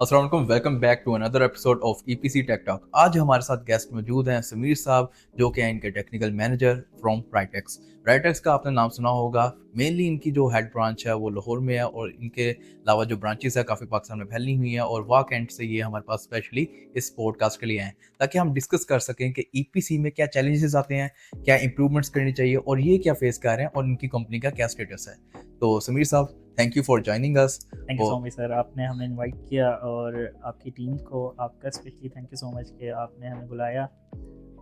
अस्सलाम वालेकुम, welcome back to another episode of EPC tech talk. आज हमारे साथ गेस्ट मौजूद हैं समीर साहब, जो कि हैं इनके टेक्निकल मैनेजर फ्रॉम ब्राइटेक्स। ब्राइटेक्स का आपने नाम सुना होगा। मेनली इनकी जो हेड ब्रांच है वो लाहौर में है, और इनके अलावा जो ब्रांचेस है काफ़ी पाकिस्तान में फैली हुई हैं, और वाक एंड से ये हमारे पास स्पेशली इस पॉडकास्ट के लिए हैं, ताकि हम डिस्कस कर सकें कि ईपीसी में क्या चैलेंजेस आते हैं, क्या इंप्रूवमेंट्स करनी चाहिए, और ये क्या फेस कर रहे हैं, और इनकी कंपनी का क्या स्टेटस है। तो समीर साहब, thank you for joining us. Thank you so much sir, आपने हमें इनवाइट किया और आपकी टीम को आपका specially thank you so much कि आपने हमें बुलाया।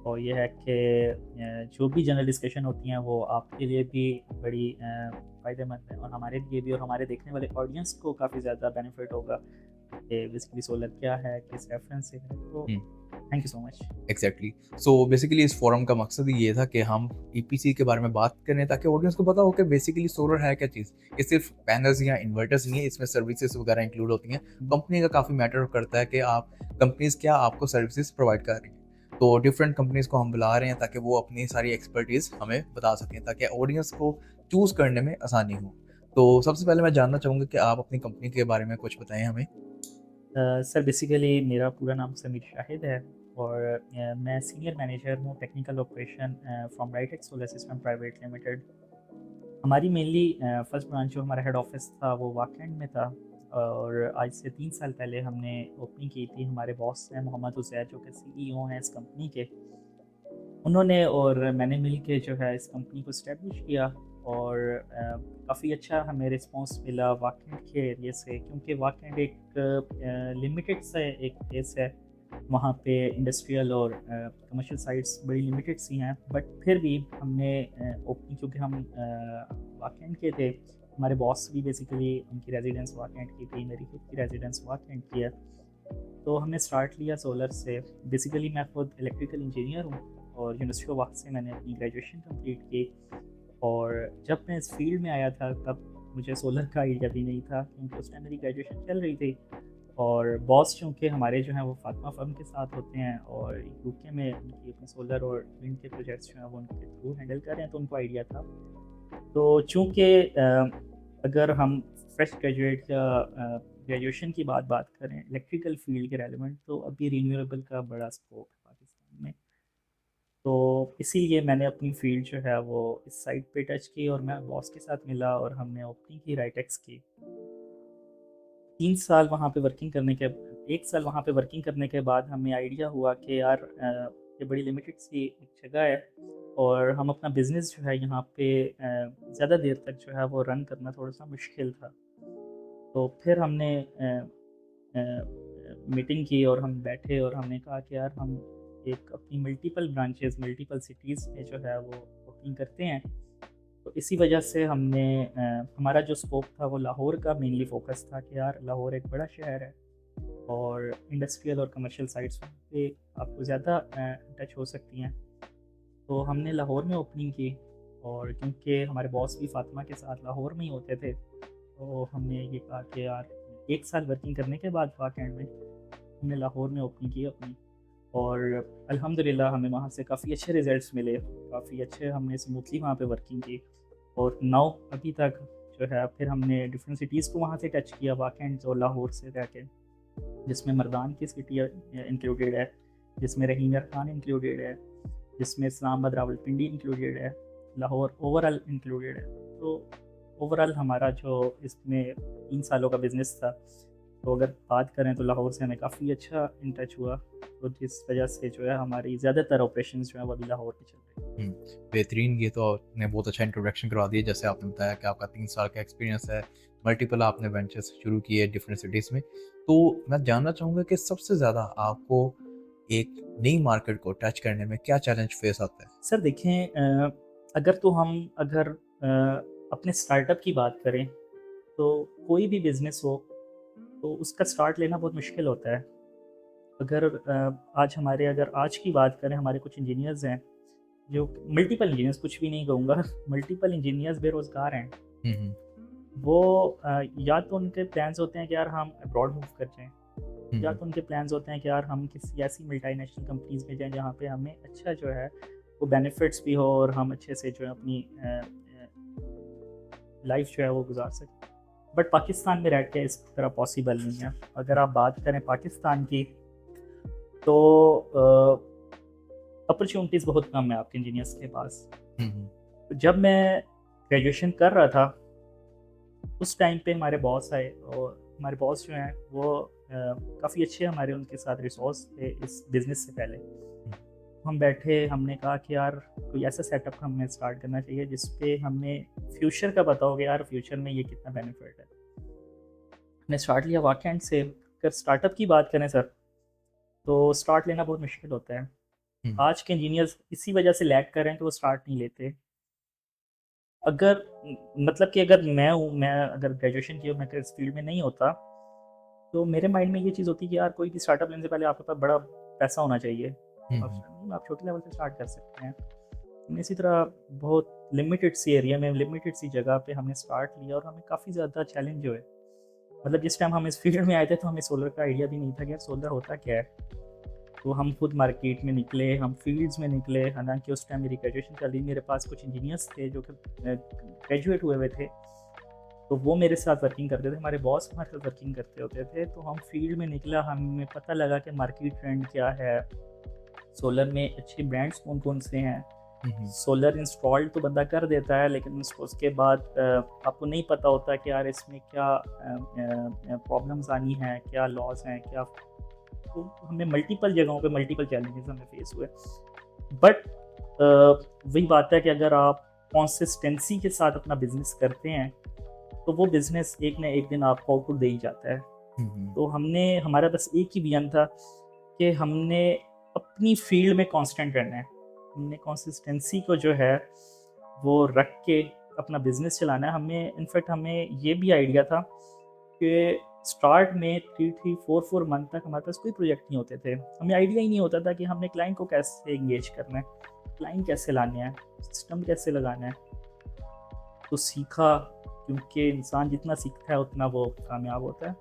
और ये है कि जो भी जनरल डिस्कशन होती हैं वो आपके लिए भी बड़ी फ़ायदेमंद है, और हमारे लिए भी, और हमारे देखने वाले ऑडियंस को काफ़ी ज़्यादा बेनिफिट होगा कि बेसिकली सोलर क्या है, किस रेफरेंस से है। तो thank you so much. Exactly. So basically इस फोरम का मकसद ये था कि हम ईपीसी के बारे में बात करें, ताकि ऑडियंस को पता हो कि बेसिकली सोलर है क्या चीज़। ये सिर्फ पैनल्स या इन्वर्टर्स नहीं है, इसमें सर्विसेज वगैरह इंक्लूड होती हैं। कंपनी का काफ़ी मैटर करता है कि आप कंपनीज क्या आपको सर्विसेज प्रोवाइड कर रही हैं। तो डिफरेंट कंपनीज को हम बुला रहे हैं ताकि वो अपनी सारी एक्सपर्टीज हमें बता सकें, ताकि ऑडियंस को चूज करने में आसानी हो। तो सबसे पहले मैं जानना चाहूँगा कि आप अपनी कंपनी के बारे में कुछ बताएं हमें। सर बेसिकली मेरा पूरा नाम समीर शाहिद है, और मैं सीनियर मैनेजर हूँ technical operation from Brightex solar system private limited. हमारी मेनली फर्स्ट ब्रांच जो हमारा हेड ऑफिस था वो वाकैंड में था, और आज से 3 साल पहले हमने ओपनिंग की थी। हमारे बॉस हैं मोहम्मद हुसैन, जो कि सीईओ हैं इस कंपनी के। उन्होंने और मैंने मिल के जो है इस कंपनी को इस्टेब्लिश किया, और काफ़ी अच्छा हमें रिस्पांस मिला वाकैंड के एरिए से, क्योंकि वाकैंड एक लिमिटेड सा एक प्लेस है। वहाँ पे इंडस्ट्रियल और कमर्शियल साइट्स बड़ी लिमिटेड सी हैं, बट फिर भी हमने ओपनिंग, क्योंकि हम वाकैंड के थे, हमारे बॉस भी बेसिकली उनकी रेजिडेंस वाकैंड की थी, मेरी खुद की रेजिडेंस वाकैंड की है। तो हमने स्टार्ट लिया सोलर से। बेसिकली मैं खुद इलेक्ट्रिकल इंजीनियर हूँ, और यूनिवर्सिटी ऑफ वाक से मैंने अपनी ग्रेजुएशन कंप्लीट की। और जब मैं इस फील्ड में आया था तब मुझे सोलर का आइडिया भी नहीं था, क्योंकि उस टाइम मेरी ग्रेजुएशन चल रही थी। और बॉस चूँकि हमारे जो हैं वो फातिमा फर्म के साथ होते हैं, और यूके में उनकी अपने सोलर और विंड के प्रोजेक्ट्स जो हैं वो उनके थ्रू हैंडल कर रहे हैं, तो उनको आइडिया था। तो चूँकि अगर हम फ्रेश ग्रेजुएट या ग्रेजुएशन की बात करें इलेक्ट्रिकल फील्ड के रेलेवेंट, तो अभी रिन्यूएबल का बड़ा स्कोप है पाकिस्तान में। तो इसीलिए मैंने अपनी फील्ड जो है वो इस साइड पे टच की, और मैं बॉस के साथ मिला और हमने ओपनिंग की राइटेक्स की। 3 साल वहाँ पे वर्किंग करने के 1 साल वहाँ पे वर्किंग करने के बाद हमें आइडिया हुआ कि यार ये बड़ी लिमिटेड सी एक जगह है, और हम अपना बिज़नेस जो है यहाँ पे ज़्यादा देर तक जो है वो रन करना थोड़ा-सा मुश्किल था। तो फिर हमने मीटिंग की, और हम बैठे और हमने कहा कि यार हम एक अपनी मल्टीपल ब्रांचेस मल्टीपल सिटीज़ में जो है वो ओपनिंग करते हैं। तो इसी वजह से हमने हमारा जो स्कोप था वो लाहौर का मेनली फ़ोकस था कि यार लाहौर एक बड़ा शहर है, और इंडस्ट्रियल और कमर्शियल साइट्स पे आपको ज़्यादा टच हो सकती हैं। तो हमने लाहौर में ओपनिंग की, और क्योंकि हमारे बॉस भी फातिमा के साथ लाहौर में ही होते थे, तो हमने ये कहा कि यार 1 साल वर्किंग करने के बाद वाकैंड में हमने लाहौर में ओपनिंग की अपनी। और अल्हम्दुलिल्लाह हमें वहाँ से काफ़ी अच्छे रिज़ल्ट्स मिले, काफ़ी अच्छे हमने स्मूथली वहाँ पे वर्किंग की। और नाउ अभी तक जो है फिर हमने डिफरेंट सिटीज़ को वहाँ से टच किया वाकैंड और लाहौर से रह के, जिसमें मर्दान की सिटी इंक्लूडेड है, जिसमें रहीम यार खान इंक्लूडेड है, जिसमें इस्लामाबाद रावलपिंडी इंक्लूडेड है, लाहौर ओवरऑल इंक्लूडेड है। तो ओवरऑल हमारा जो इसमें 3 सालों का बिज़नेस था, तो अगर बात करें तो लाहौर से हमें काफ़ी अच्छा इन टच हुआ, तो जिस वजह से जो है हमारी ज़्यादातर ऑपरेशंस जो है वो अभी लाहौर में चल रही हैं। बेहतरीन। ये तो आपने बहुत अच्छा इंट्रोडक्शन करवा दिया। जैसे आपने बताया कि आपका 3 साल का एक्सपीरियंस है, मल्टीपल आपने वेंचर्स शुरू किए डिफरेंट सिटीज़ में। तो मैं जानना चाहूँगा कि सबसे ज़्यादा आपको एक नई मार्केट को टच करने में क्या चैलेंज फेस आता है? सर देखें, अगर अपने स्टार्टअप की बात करें, तो कोई भी बिज़नेस हो तो उसका स्टार्ट लेना बहुत मुश्किल होता है। अगर आज की बात करें, हमारे कुछ इंजीनियर्स हैं, जो मल्टीपल इंजीनियर्स, कुछ भी नहीं कहूँगा, मल्टीपल इंजीनियर्स बेरोज़गार हैं। हुँ, हुँ। वो या तो उनके प्लान्स होते हैं कि यार हम अब्रॉड मूव कर जाएँ, हुँ, या हुँ। तो उनके प्लान्स होते हैं कि यार हम किसी ऐसी मल्टीनेशनल कंपनीज़ में जाएँ जहाँ पे हमें अच्छा जो है वो बेनिफिट्स भी हो, और हम अच्छे से जो है अपनी लाइफ़ जो है वो गुज़ार सकें। बट पाकिस्तान में रह के इस तरह पॉसिबल नहीं है। अगर आप बात करें पाकिस्तान की, तो अपॉर्चुनिटीज़ बहुत कम है आपके इंजीनियर्स के पास। हम्म। तो जब मैं ग्रेजुएशन कर रहा था, उस टाइम पे हमारे बॉस आए, और हमारे बॉस जो हैं वो काफ़ी अच्छे हमारे उनके साथ रिसोर्स थे इस बिज़नेस से पहले। हम बैठे, हमने कहा कि यार कोई ऐसा सेटअप हमें स्टार्ट करना चाहिए जिस पे हमें फ्यूचर का पता हो कि यार फ्यूचर में ये कितना बेनिफिट है। हमने स्टार्ट लिया वाकई से। अगर स्टार्टअप की बात करें सर, तो स्टार्ट लेना बहुत मुश्किल होता है। हम्म। आज के इंजीनियर्स इसी वजह से लैग कर रहे हैं कि वो स्टार्ट नहीं लेते। अगर मतलब कि अगर मैं अगर ग्रेजुएशन किया, मैं इस फील्ड में नहीं होता, तो मेरे माइंड में ये चीज़ होती कि यार कोई भी स्टार्टअप लेने से पहले आपके पास बड़ा पैसा होना चाहिए। हम्म। आप छोटे लेवल से स्टार्ट कर सकते हैं। हमने इसी तरह बहुत लिमिटेड सी एरिया में, लिमिटेड सी जगह पे हमने स्टार्ट लिया, और हमें काफ़ी ज़्यादा चैलेंज हुए। मतलब जिस टाइम हम इस फील्ड में आए थे, तो हमें सोलर का आइडिया भी नहीं था कि यार सोलर होता क्या है। तो हम खुद मार्केट में निकले, हम फील्ड्स में निकले। हालांकि उस टाइम मेरी ग्रेजुएशन चल रही, मेरे पास कुछ इंजीनियर्स थे जो कि ग्रेजुएट हुए हुए थे, तो वो मेरे साथ वर्किंग करते थे, हमारे बॉस हमारे साथ वर्किंग करते होते थे। तो हम फील्ड में निकला, हमें पता लगा कि मार्केट ट्रेंड क्या है, सोलर में अच्छे ब्रांड्स कौन कौन से हैं। हम्म। सोलर इंस्टॉल तो बंदा कर देता है, लेकिन उसके बाद आपको नहीं पता होता कि यार इसमें क्या प्रॉब्लम्स आनी है, क्या लॉस हैं, क्या। तो हमें मल्टीपल जगहों पे मल्टीपल चैलेंजेस हमें फेस हुए। बट वही बात है कि अगर आप कंसिस्टेंसी के साथ अपना बिजनेस करते हैं, तो वो बिजनेस एक ना एक दिन आपको आउटपुट दे ही जाता है। हम्म। तो हमारा बस एक ही विजन था कि हमने अपनी फील्ड में कांस्टेंट रहना है। हमने कंसिस्टेंसी को जो है वो रख के अपना बिजनेस चलाना है। हमें ये भी आइडिया था कि स्टार्ट में 3-4 मंथ तक हमारे पास कोई प्रोजेक्ट नहीं होते थे। हमें आइडिया ही नहीं होता था कि हमने क्लाइंट को कैसे एंगेज करना है, क्लाइंट कैसे लाने हैं, सिस्टम कैसे लगाना है। तो सीखा, क्योंकि इंसान जितना सीखता है उतना वो कामयाब होता है।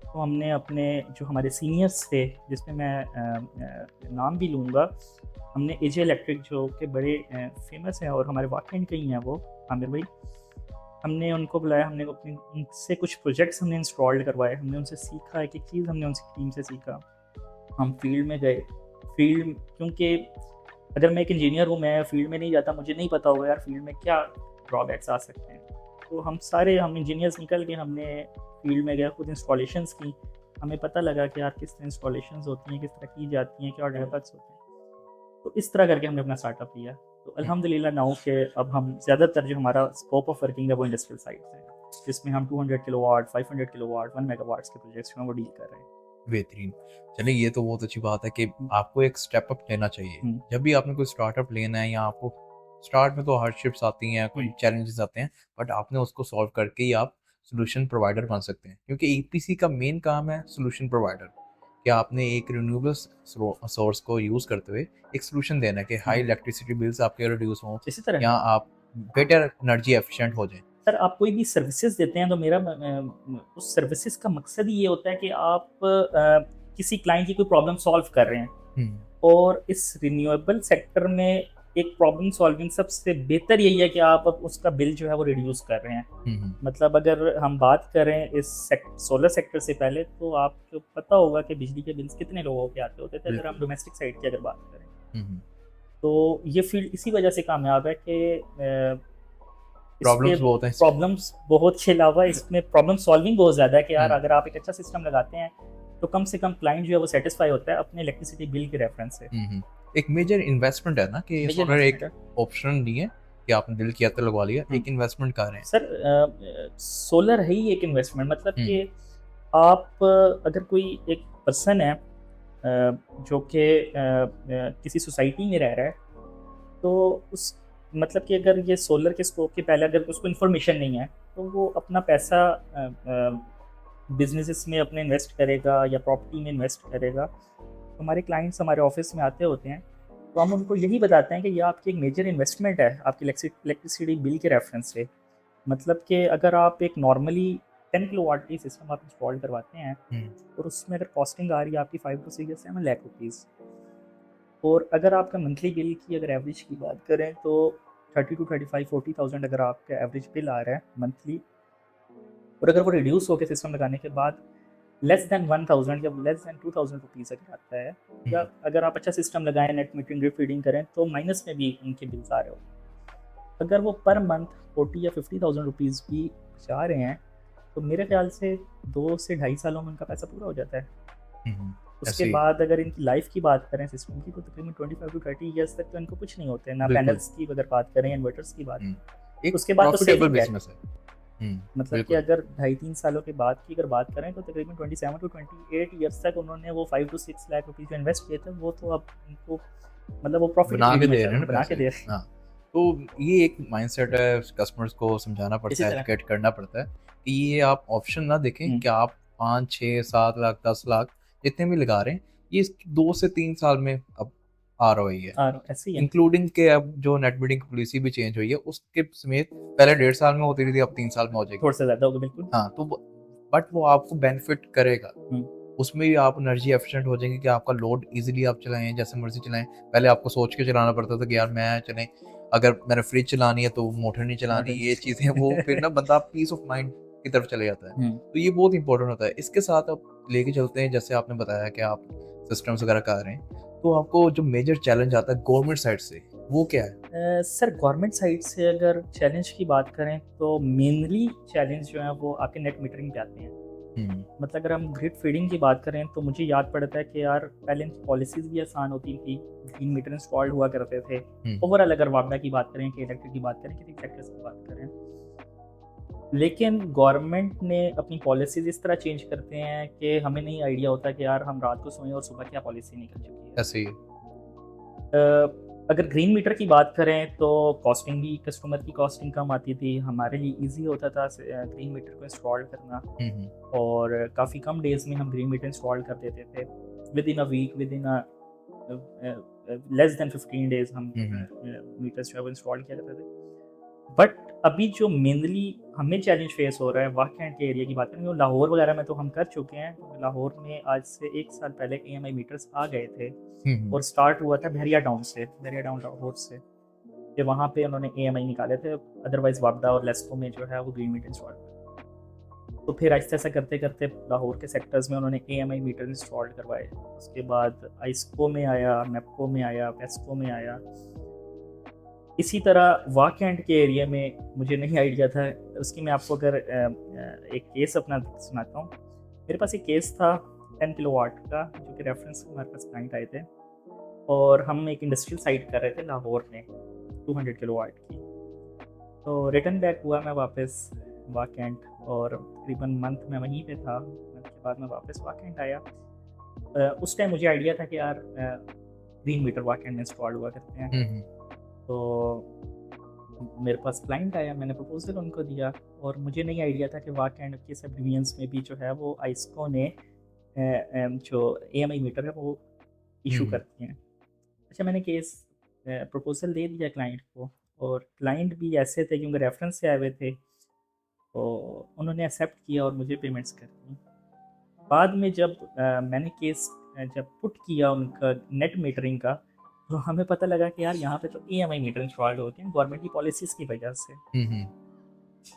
तो हमने अपने जो हमारे सीनियर्स थे, जिसमें मैं नाम भी लूँगा, हमने एजे इलेक्ट्रिक जो कि बड़े फेमस हैं और हमारे वाकई कहीं हैं वो, आमिर भाई, हमने उनको बुलाया। हमने अपनी उनसे कुछ प्रोजेक्ट्स हमने इंस्टॉल्ड करवाए। हमने उनसे सीखा, एक एक चीज़ हमने उनकी टीम से सीखा। हम फील्ड में गए। फील्ड, क्योंकि अगर मैं एक इंजीनियर हूँ, मैं फील्ड में नहीं जाता, मुझे नहीं पता होगा यार फील्ड में क्या ड्रॉबैक्स आ सकते हैं। तो हम इंजीनियर्स निकल के हमने फील्ड में गया, खुद इंस्टॉलेशंस की। हमें पता लगा कि यार किस तरह इंस्टॉलेशंस होती हैं, किस तरह की जाती हैं, क्या ड्रॉबैक्स होते हैं। तो इस तरह करके हमने अपना स्टार्टअप लिया। तो अल्हम्दुलिल्लाह नाउ के अब हम ज़्यादातर जो हमारा स्कोप ऑफ वर्किंग है वो इंडस्ट्रियल साइड से है, जिसमें हम 200 किलोवाट, 500 किलोवाट, 1 मेगावाट्स के प्रोजेक्ट्स जो हैं वो डील कर रहे हैं। बेहतरीन। चलिए, ये तो बहुत अच्छी बात है कि आपको एक स्टेप अप लेना चाहिए। हुँ, जब भी आपने कोई स्टार्टअप लेना है, या आपको स्टार्ट में तो हार्डशिप्स आती हैं, हुँ, कोई चैलेंजेस आते हैं, बट आपने उसको सॉल्व करके ही आप सॉल्यूशन प्रोवाइडर बन सकते हैं, क्योंकि ईपीसी का मेन काम है सॉल्यूशन प्रोवाइडर। कि आपने एक रिन्यूएबल सोर्स को यूज़ करते हुए एक सॉल्यूशन देना है कि हाई हुँ। इलेक्ट्रिसिटी बिल्स आपके रिड्यूस हों, इसी तरह या आप बेटर एनर्जी एफिशिएंट हो जाएँ। सर, आप कोई भी सर्विसेज देते हैं, तो मेरा उस सर्विसेज का मकसद ही ये होता है कि आप किसी क्लाइंट की कोई प्रॉब्लम सॉल्व कर रहे हैं। हुँ, और इस रिन्यूएबल सेक्टर में एक प्रॉब्लम सॉल्विंग सबसे बेहतर यही है कि आप अब उसका बिल जो है वो रिड्यूस कर रहे हैं। हुँ, हुँ, मतलब अगर हम बात करें इस सोलर सेक्टर से पहले, तो आपको पता होगा कि बिजली के बिल्स कितने लोगों के आते होते थे, अगर हम बिल्कुल। डोमेस्टिक साइड की अगर बात करें। हुँ, हुँ। तो ये फील्ड इसी वजह से कामयाब है कि इसके प्रॉब्लम्स बहुत हैं इस फील्ड में। प्रॉब्लम्स बहुत के अलावा इसमें प्रॉब्लम सॉल्विंग बहुत ज़्यादा है कि यार हुँ। अगर आप एक अच्छा सिस्टम लगाते हैं, तो कम से कम क्लाइंट जो है वो सेटिस्फाई होता है अपने इलेक्ट्रिसिटी बिल के रेफरेंस से। हुँ, हुँ। एक मेजर इन्वेस्टमेंट है ना, कि मेजर सोलर एक इन्वेस्टमेंट है। ऑप्शन नहीं है कि आपने दिल किया तो लगवा लिया, हुँ। एक इन्वेस्टमेंट कर रहे हैं। सर सोलर है ही एक इन्वेस्टमेंट। मतलब हुँ, कि आप अगर कोई एक पर्सन है जो कि किसी सोसाइटी में रह रहा है, तो उस मतलब कि अगर ये सोलर के स्कोप के पहले अगर उसको इन्फॉर्मेशन नहीं है, तो वो अपना पैसा बिजनेसेस में अपने इन्वेस्ट करेगा या प्रॉपर्टी में इन्वेस्ट करेगा। तो हमारे क्लाइंट्स हमारे ऑफिस में आते होते हैं, तो हम उनको यही बताते हैं कि ये आपकी एक मेजर इन्वेस्टमेंट है आपकी इलेक्ट्रिसिटी बिल के रेफरेंस से। मतलब कि अगर आप एक नॉर्मली 10 किलोवाट की सिस्टम आप इंस्टॉल करवाते हैं, हुँ, और उसमें अगर कॉस्टिंग आ रही है आपकी 5 टू 6 या 7 लाख रुपीज़, और अगर आपका मंथली बिल की अगर एवरेज की बात करें, तो 30 टू 35 40,000 अगर आपका एवरेज बिल आ रहा है मंथली, और अगर वो रिड्यूस होकर सिस्टम लगाने के बाद लेस देन 1000 या लेस देन 2000 रुपीज़ अगर आता है, या अगर आप अच्छा सिस्टम लगाएं, नेट मीटरिंग ग्रिड फीडिंग करें, तो माइनस में भी उनके बिल्स आ रहे हो। अगर वो पर मंथ 40 या 50,000 रुपीज़ भी बचा रहे हैं, तो मेरे ख्याल से 2 से ढाई सालों में उनका पैसा पूरा हो जाता है। उसके ऐसे बाद अगर इनकी लाइफ की बात करें सिस्टम की, तो तकरीबन 25 टू 30 ईयर्स तक तो इनको कुछ नहीं होते हैं, ना बिल्कुल। पैनल्स की अगर बात करें, इन्वर्टर्स की बात, एक उसके बाद तो प्रॉफिटेबल सेविंग है। बिजनेस है। मतलब कि बिल्कुल। अगर 2.5-3 सालों के बाद की अगर बात करें, तो तकरीबन 27 टू 28 ईयर्स तक उन्होंने वो 5 टू 6 लाख रुपीज़ जो इन्वेस्ट किए थे, वो तो अब उनको मतलब वो बना के प्रॉफिटेबिलिटी में दे चल रहे हैं रहे ना हैं, बना के पैसे। दे रहे हैं। हाँ, तो ये एक माइंडसेट है, कस्टमर्स को समझाना इसी पड़ता है, तरह एजुकेट करना पड़ता है कि ये आप ऑप्शन ना देखें हुँ, कि आप 5, 6, 7 लाख, 10 लाख जितने भी लगा रहे हैं, ये 2 से 3 साल में अब ROI है। और ऐसे ही है। इंक्लूडिंग के अब जो नेट बिडिंग पॉलिसी भी चेंज हुई है, उसके समेत पहले 1.5 साल में होती थी, अब 3 साल में हो जाएगी। थोड़ा सा ज़्यादा होगा बिल्कुल। हाँ, तो बट वो आपको बेनिफिट करेगा। हुँ, उसमें भी आप एनर्जी एफिशिएंट हो जाएंगे कि आपका लोड इजीली आप चलाएं, जैसे मर्जी चलाएं। पहले आपको सोच के चलाना पड़ता था कि यार मैं चलें, अगर मैंने फ्रिज चलानी है तो मोटर नहीं चलानी, मॉडर्न ये चीज़ें वो फिर ना बंदा पीस ऑफ माइंड की तरफ चले जाता है। हुँ। तो ये बहुत इंपॉर्टेंट होता है। इसके साथ आप लेके चलते हैं, जैसे आपने बताया कि आप सिस्टम्स वगैरह कर रहे हैं, तो आपको जो मेजर चैलेंज आता है गवर्नमेंट साइड से, वो क्या है? सर गवर्नमेंट साइड से अगर चैलेंज की बात करें, तो मेनली चैलेंज जो है वो आपके नेट मीटरिंग पे आते हैं। हम्म, मतलब अगर हम ग्रिड फीडिंग की बात करें, तो मुझे याद पड़ता है कि यार पहले इनकी पॉलिसीज़ भी आसान होती थी, ग्रीन मीटर इंस्टॉल्ड हुआ करते थे। हम्म, ओवरऑल अगर वापडा की बात करें, कि इलेक्ट्रिक की बात करें, किसी सेक्टर्स की बात करें, लेकिन गवर्नमेंट ने अपनी पॉलिसीज़ इस तरह चेंज करते हैं कि हमें नहीं आइडिया होता कि यार हम रात को सोएं और सुबह क्या पॉलिसी निकल चुकी है। ऐसे ही। अगर ग्रीन मीटर की बात करें, तो कॉस्टिंग भी, कस्टमर की कॉस्टिंग कम आती थी, हमारे लिए ईज़ी होता था ग्रीन मीटर को इंस्टॉल करना, हम्म, और काफ़ी कम डेज़ में हम ग्रीन मीटर इंस्टॉल कर देते थे। Within a week, within a less than 15 days हम हम्म, मीटर्स जो है वो इंस्टॉल किया करते थे। बट अभी जो मेनली हमें चैलेंज फेस हो रहा है वाकई के एरिया की बात करें, तो लाहौर वगैरह में तो हम कर चुके हैं, क्योंकि लाहौर में आज से 1 साल पहले EMI मीटर्स आ गए थे, हम्म, और स्टार्ट हुआ था बहरिया टाउन से, बहरिया टाउन लाहौर से, कि वहाँ पे उन्होंने EMI निकाले थे। अदरवाइज़ वापडा और लेस्को में जो है वो ग्रीन मीटर इंस्टॉल किया। तो फिर ऐसा-ऐसा करते-करते लाहौर के सेक्टर्स में उन्होंने EMI मीटर इंस्टॉल करवाए। उसके बाद आइस्को में आया, मैप्को में आया, वेस्को में आया। इसी तरह वाक एंड के एरिया में मुझे नहीं आइडिया था। उसकी मैं आपको अगर एक केस अपना सुनाता हूँ। मेरे पास एक केस था 10 किलोवाट का, जो कि रेफरेंस हमारे पास क्लाइंट आए थे, और हम एक इंडस्ट्रियल साइट कर रहे थे लाहौर में 200 किलोवाट की। तो रिटर्न बैक हुआ मैं वापस वाक एंड, और तकरीबन मंथ में वहीं पे था। मंथ के बाद मैं वापस वाक एंड आया। उस टाइम मुझे आइडिया था कि यार ग्रीन मीटर वाक एंड में इंस्टॉल हुआ करते हैं। हम्म, तो मेरे पास क्लाइंट आया, मैंने प्रपोज़ल उनको दिया, और मुझे नहीं आइडिया था कि वाक एंड के सब डिवीजन्स में भी जो है वो आइस्को ने जो EMI मीटर है वो इशू हम्म, करती हैं। अच्छा, मैंने केस प्रपोज़ल दे दिया क्लाइंट को, और क्लाइंट भी ऐसे थे क्योंकि रेफरेंस से आए हुए थे, तो उन्होंने एक्सेप्ट किया और मुझे पेमेंट्स कर दी। बाद में जब मैंने केस जब पुट किया उनका नेट मीटरिंग का, तो हमें पता लगा कि यार यहाँ पे तो EMI मीटर इंस्टॉल्ड होते हैं गवर्नमेंट की पॉलिसीज़ की वजह से। हम्म,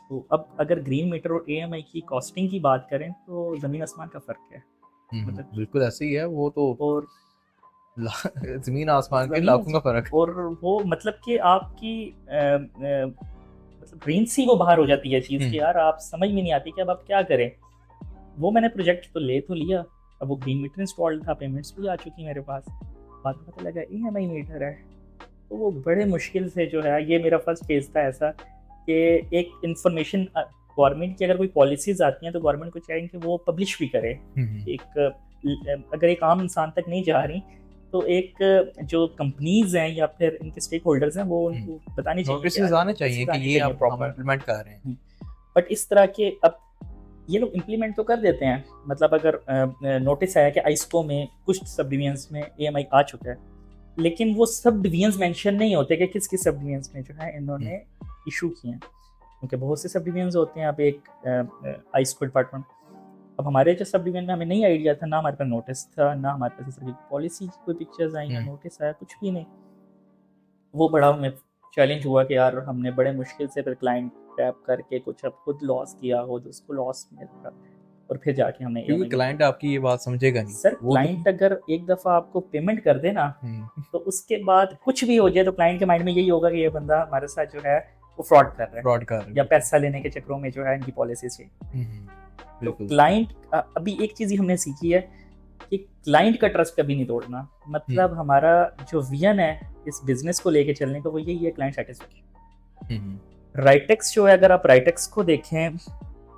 तो अब अगर ग्रीन मीटर और EMI की कॉस्टिंग की बात करें, तो ज़मीन आसमान का फ़र्क है। मतलब बिल्कुल ऐसे ही है वो तो। और जमीन आसमान के ज़मीन लाखों का आसमान, फर्क। और वो मतलब कि आपकी मतलब रेंज से ही वो बाहर हो जाती है चीज़, कि हम्म, यार आप समझ में नहीं आती कि अब आप क्या करें। वो मैंने प्रोजेक्ट तो लिया, अब वो ग्रीन मीटर इंस्टॉल्ड था, पेमेंट्स भी आ चुकी मेरे पास। बाद में पता लगा EMI मीटर है। तो वो बड़े मुश्किल से जो है, ये मेरा फर्स्ट फेज़ था ऐसा, कि एक इन्फॉर्मेशन गवर्नमेंट की अगर कोई पॉलिसीज़ आती हैं, तो गवर्नमेंट को चाहिए कि वो पब्लिश भी करे। एक अगर एक आम इंसान तक नहीं जा रही, तो एक जो कंपनीज़ हैं या फिर इनके स्टेक होल्डर्स हैं, वो उनको बतानी चाहिए कि नोटिस यार आने चाहिए नोटिस कि आने ये चाहिए अब हम प्रॉपर। इम्प्लीमेंट कर रहे हैं। बट इस तरह के अब ये लोग इम्प्लीमेंट तो कर देते हैं। मतलब अगर नोटिस आया कि आइस्को में कुछ सब डिवीजन्स में EMI आ चुका है, लेकिन वो सब डिवीजन्स मेंशन नहीं होते कि किस किस सब डिवीजन्स में जो है इन्होंने इशू किए हैं, क्योंकि बहुत से सब डिवीजन्स होते हैं। अब एक आइस्को डिपार्टमेंट, अब हमारे जो सब डिवीजन में हमें नहीं आइडिया था, ना हमारे पास नोटिस था, ना हमारे पास इस तरह की पॉलिसी कोई पिक्चर्स आई, ना हम्म, नोटिस आया, कुछ भी नहीं। वो बड़ा हमें चैलेंज हुआ कि यार हमने बड़े मुश्किल से फिर क्लाइंट टैप करके कुछ अब खुद लॉस किया, खुद उसको लॉस में था, और फिर जाके हमने क्योंकि EMI क्लाइंट आपकी ये बात समझेगा नहीं सर वो तो। क्लाइंट अगर एक दफ़ा आपको पेमेंट कर दे ना, हम्म, तो उसके बाद कुछ भी हो जाए तो क्लाइंट के माइंड में यही होगा कि ये बंदा हमारे साथ जो है वो फ्रॉड कर रहा है, फ्रॉड कर रहे या हो। पैसा लेने के चक्करों में जो है इनकी पॉलिसी से। तो बिल्कुल। क्लाइंट अभी एक चीज़ ही हमने सीखी है कि क्लाइंट का ट्रस्ट कभी नहीं तोड़ना। मतलब हमारा जो विजन है इस बिजनेस को लेके चलने का वो यही है, क्लाइंट सेटिस्फेक्शन। राइटेक्स जो है, अगर आप राइटेक्स को देखें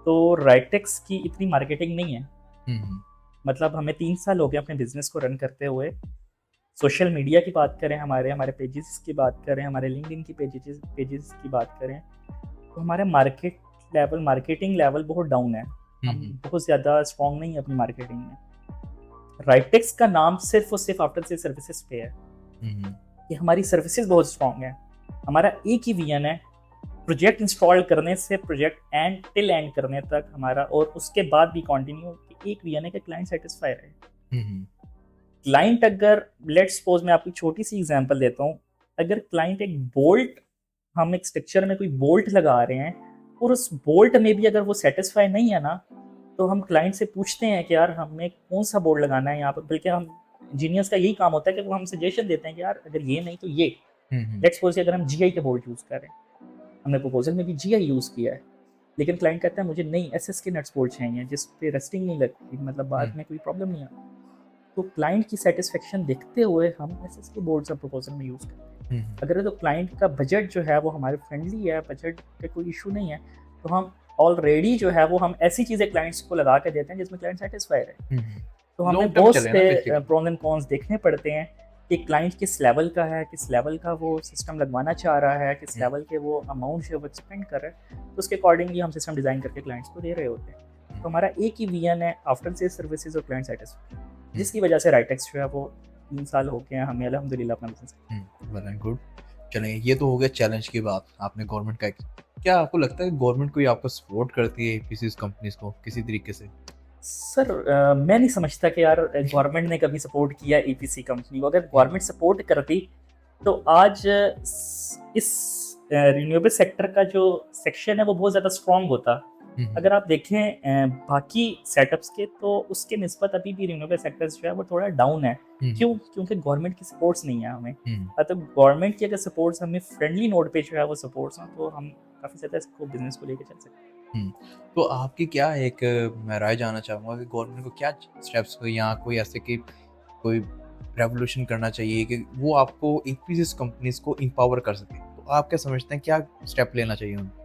तो राइटेक्स की इतनी मार्केटिंग नहीं है। मतलब हमें 3 साल हो गए अपने बिजनेस को रन करते हुए। सोशल मीडिया की बात करें, हमारे हमारे पेजेस की बात करें, हमारे लिंक्डइन की पेजेस की बात करें, तो हमारे मार्केटिंग लेवल बहुत डाउन है। हम बहुत ज़्यादा स्ट्रॉन्ग नहीं है अपनी मार्केटिंग में। राइटेक्स का नाम सिर्फ और सिर्फ आफ्टर सेल सर्विसेज पे है कि हमारी सर्विसेज बहुत स्ट्रॉन्ग है। हमारा एक ही विजन है, प्रोजेक्ट इंस्टॉल करने से प्रोजेक्ट एंड टिल एंड करने तक हमारा, और उसके बाद भी कंटिन्यू, एक विजन है कि क्लाइंट सेटिस्फाई रहे। क्लाइंट अगर, लेट्स सपोज मैं आपकी छोटी सी एग्जांपल देता हूँ, अगर क्लाइंट एक बोल्ट, हम एक स्ट्रक्चर में कोई बोल्ट लगा रहे हैं और उस बोल्ट में भी अगर वो सेटिस्फाई नहीं है ना, तो हम क्लाइंट से पूछते हैं कि यार हमें कौन सा बोर्ड लगाना है यहाँ पर। बल्कि हम इंजीनियर्स का यही काम होता है कि वो हम सजेशन देते हैं कि यार अगर ये नहीं तो ये। लेट्स सपोज अगर हम GI के बोर्ड यूज़ करें, हमने प्रपोजल में भी GI यूज़ किया है, लेकिन क्लाइंट कहता है मुझे नहीं SS के नट्स बोल्ट चाहिए जिस पे रस्टिंग नहीं लगती, मतलब बाद में कोई प्रॉब्लम नहीं आती। तो क्लाइंट की सेटिस्फेक्शन देखते हुए हम SS के बोर्ड प्रपोजल में यूज़ करते हैं। अगर तो क्लाइंट का बजट जो है वो हमारे फ्रेंडली है, बजट पे कोई इशू नहीं है, तो हम ऑलरेडी जो है वो हम ऐसी चीज़ें क्लाइंट्स को लगा के देते हैं जिसमें क्लाइंट सेटिस्फाई रहे। तो हमें बहुत से प्रोस एंड कॉन्स देखने पड़ते हैं कि क्लाइंट किस लेवल का है, किस लेवल का वो सिस्टम लगवाना चाह रहा है, किस लेवल के वो अमाउंट जो वो स्पेंड कर रहे हैं, तो उसके अकॉर्डिंगली हम सिस्टम डिज़ाइन करके क्लाइंट्स को दे रहे होते हैं। तो हमारा एक ही विजन है, आफ्टर सेल सर्विसेज और क्लाइंट सेटिस्फेक्शन, जिसकी वजह से राइटेक्स जो है वो 3 साल हो गए हैं हमें अल्हम्दुलिल्लाह अपना बिजनेस। Very good. चलें, ये तो हो गया चैलेंज की बात, आपने गवर्नमेंट का। क्या आपको लगता है गवर्नमेंट कोई आपको सपोर्ट करती है एपीसी कंपनीज को किसी तरीके से? सर मैं नहीं समझता कि यार गवर्नमेंट ने कभी सपोर्ट किया EPC कंपनी को। अगर गवर्नमेंट सपोर्ट करती तो आज इस रिन्यूएबल सेक्टर का जो सेक्शन है वो बहुत ज़्यादा स्ट्रॉन्ग होता। अगर आप देखें बाकी सेटअप्स के, तो उसके निस्बत अभी भी रिन्यूएबल सेक्टर्स जो है वो थोड़ा डाउन है। क्यों? क्योंकि गवर्नमेंट की सपोर्ट्स नहीं है हमें। तो गवर्नमेंट की अगर सपोर्ट्स हमें फ्रेंडली नोट पे जो है वो सपोर्ट्स हों, तो हम काफ़ी ज़्यादा इसको बिजनेस को लेकर चल सकते हैं। तो आपकी क्या एक, मैं राय जानना चाहूँगा कि गवर्नमेंट को क्या स्टेप्स या कोई ऐसे कि कोई रेवोल्यूशन करना चाहिए कि वो आपको EPC कंपनीज को एम्पावर कर सके? तो आप क्या समझते हैं, क्या स्टेप लेना चाहिए उनको?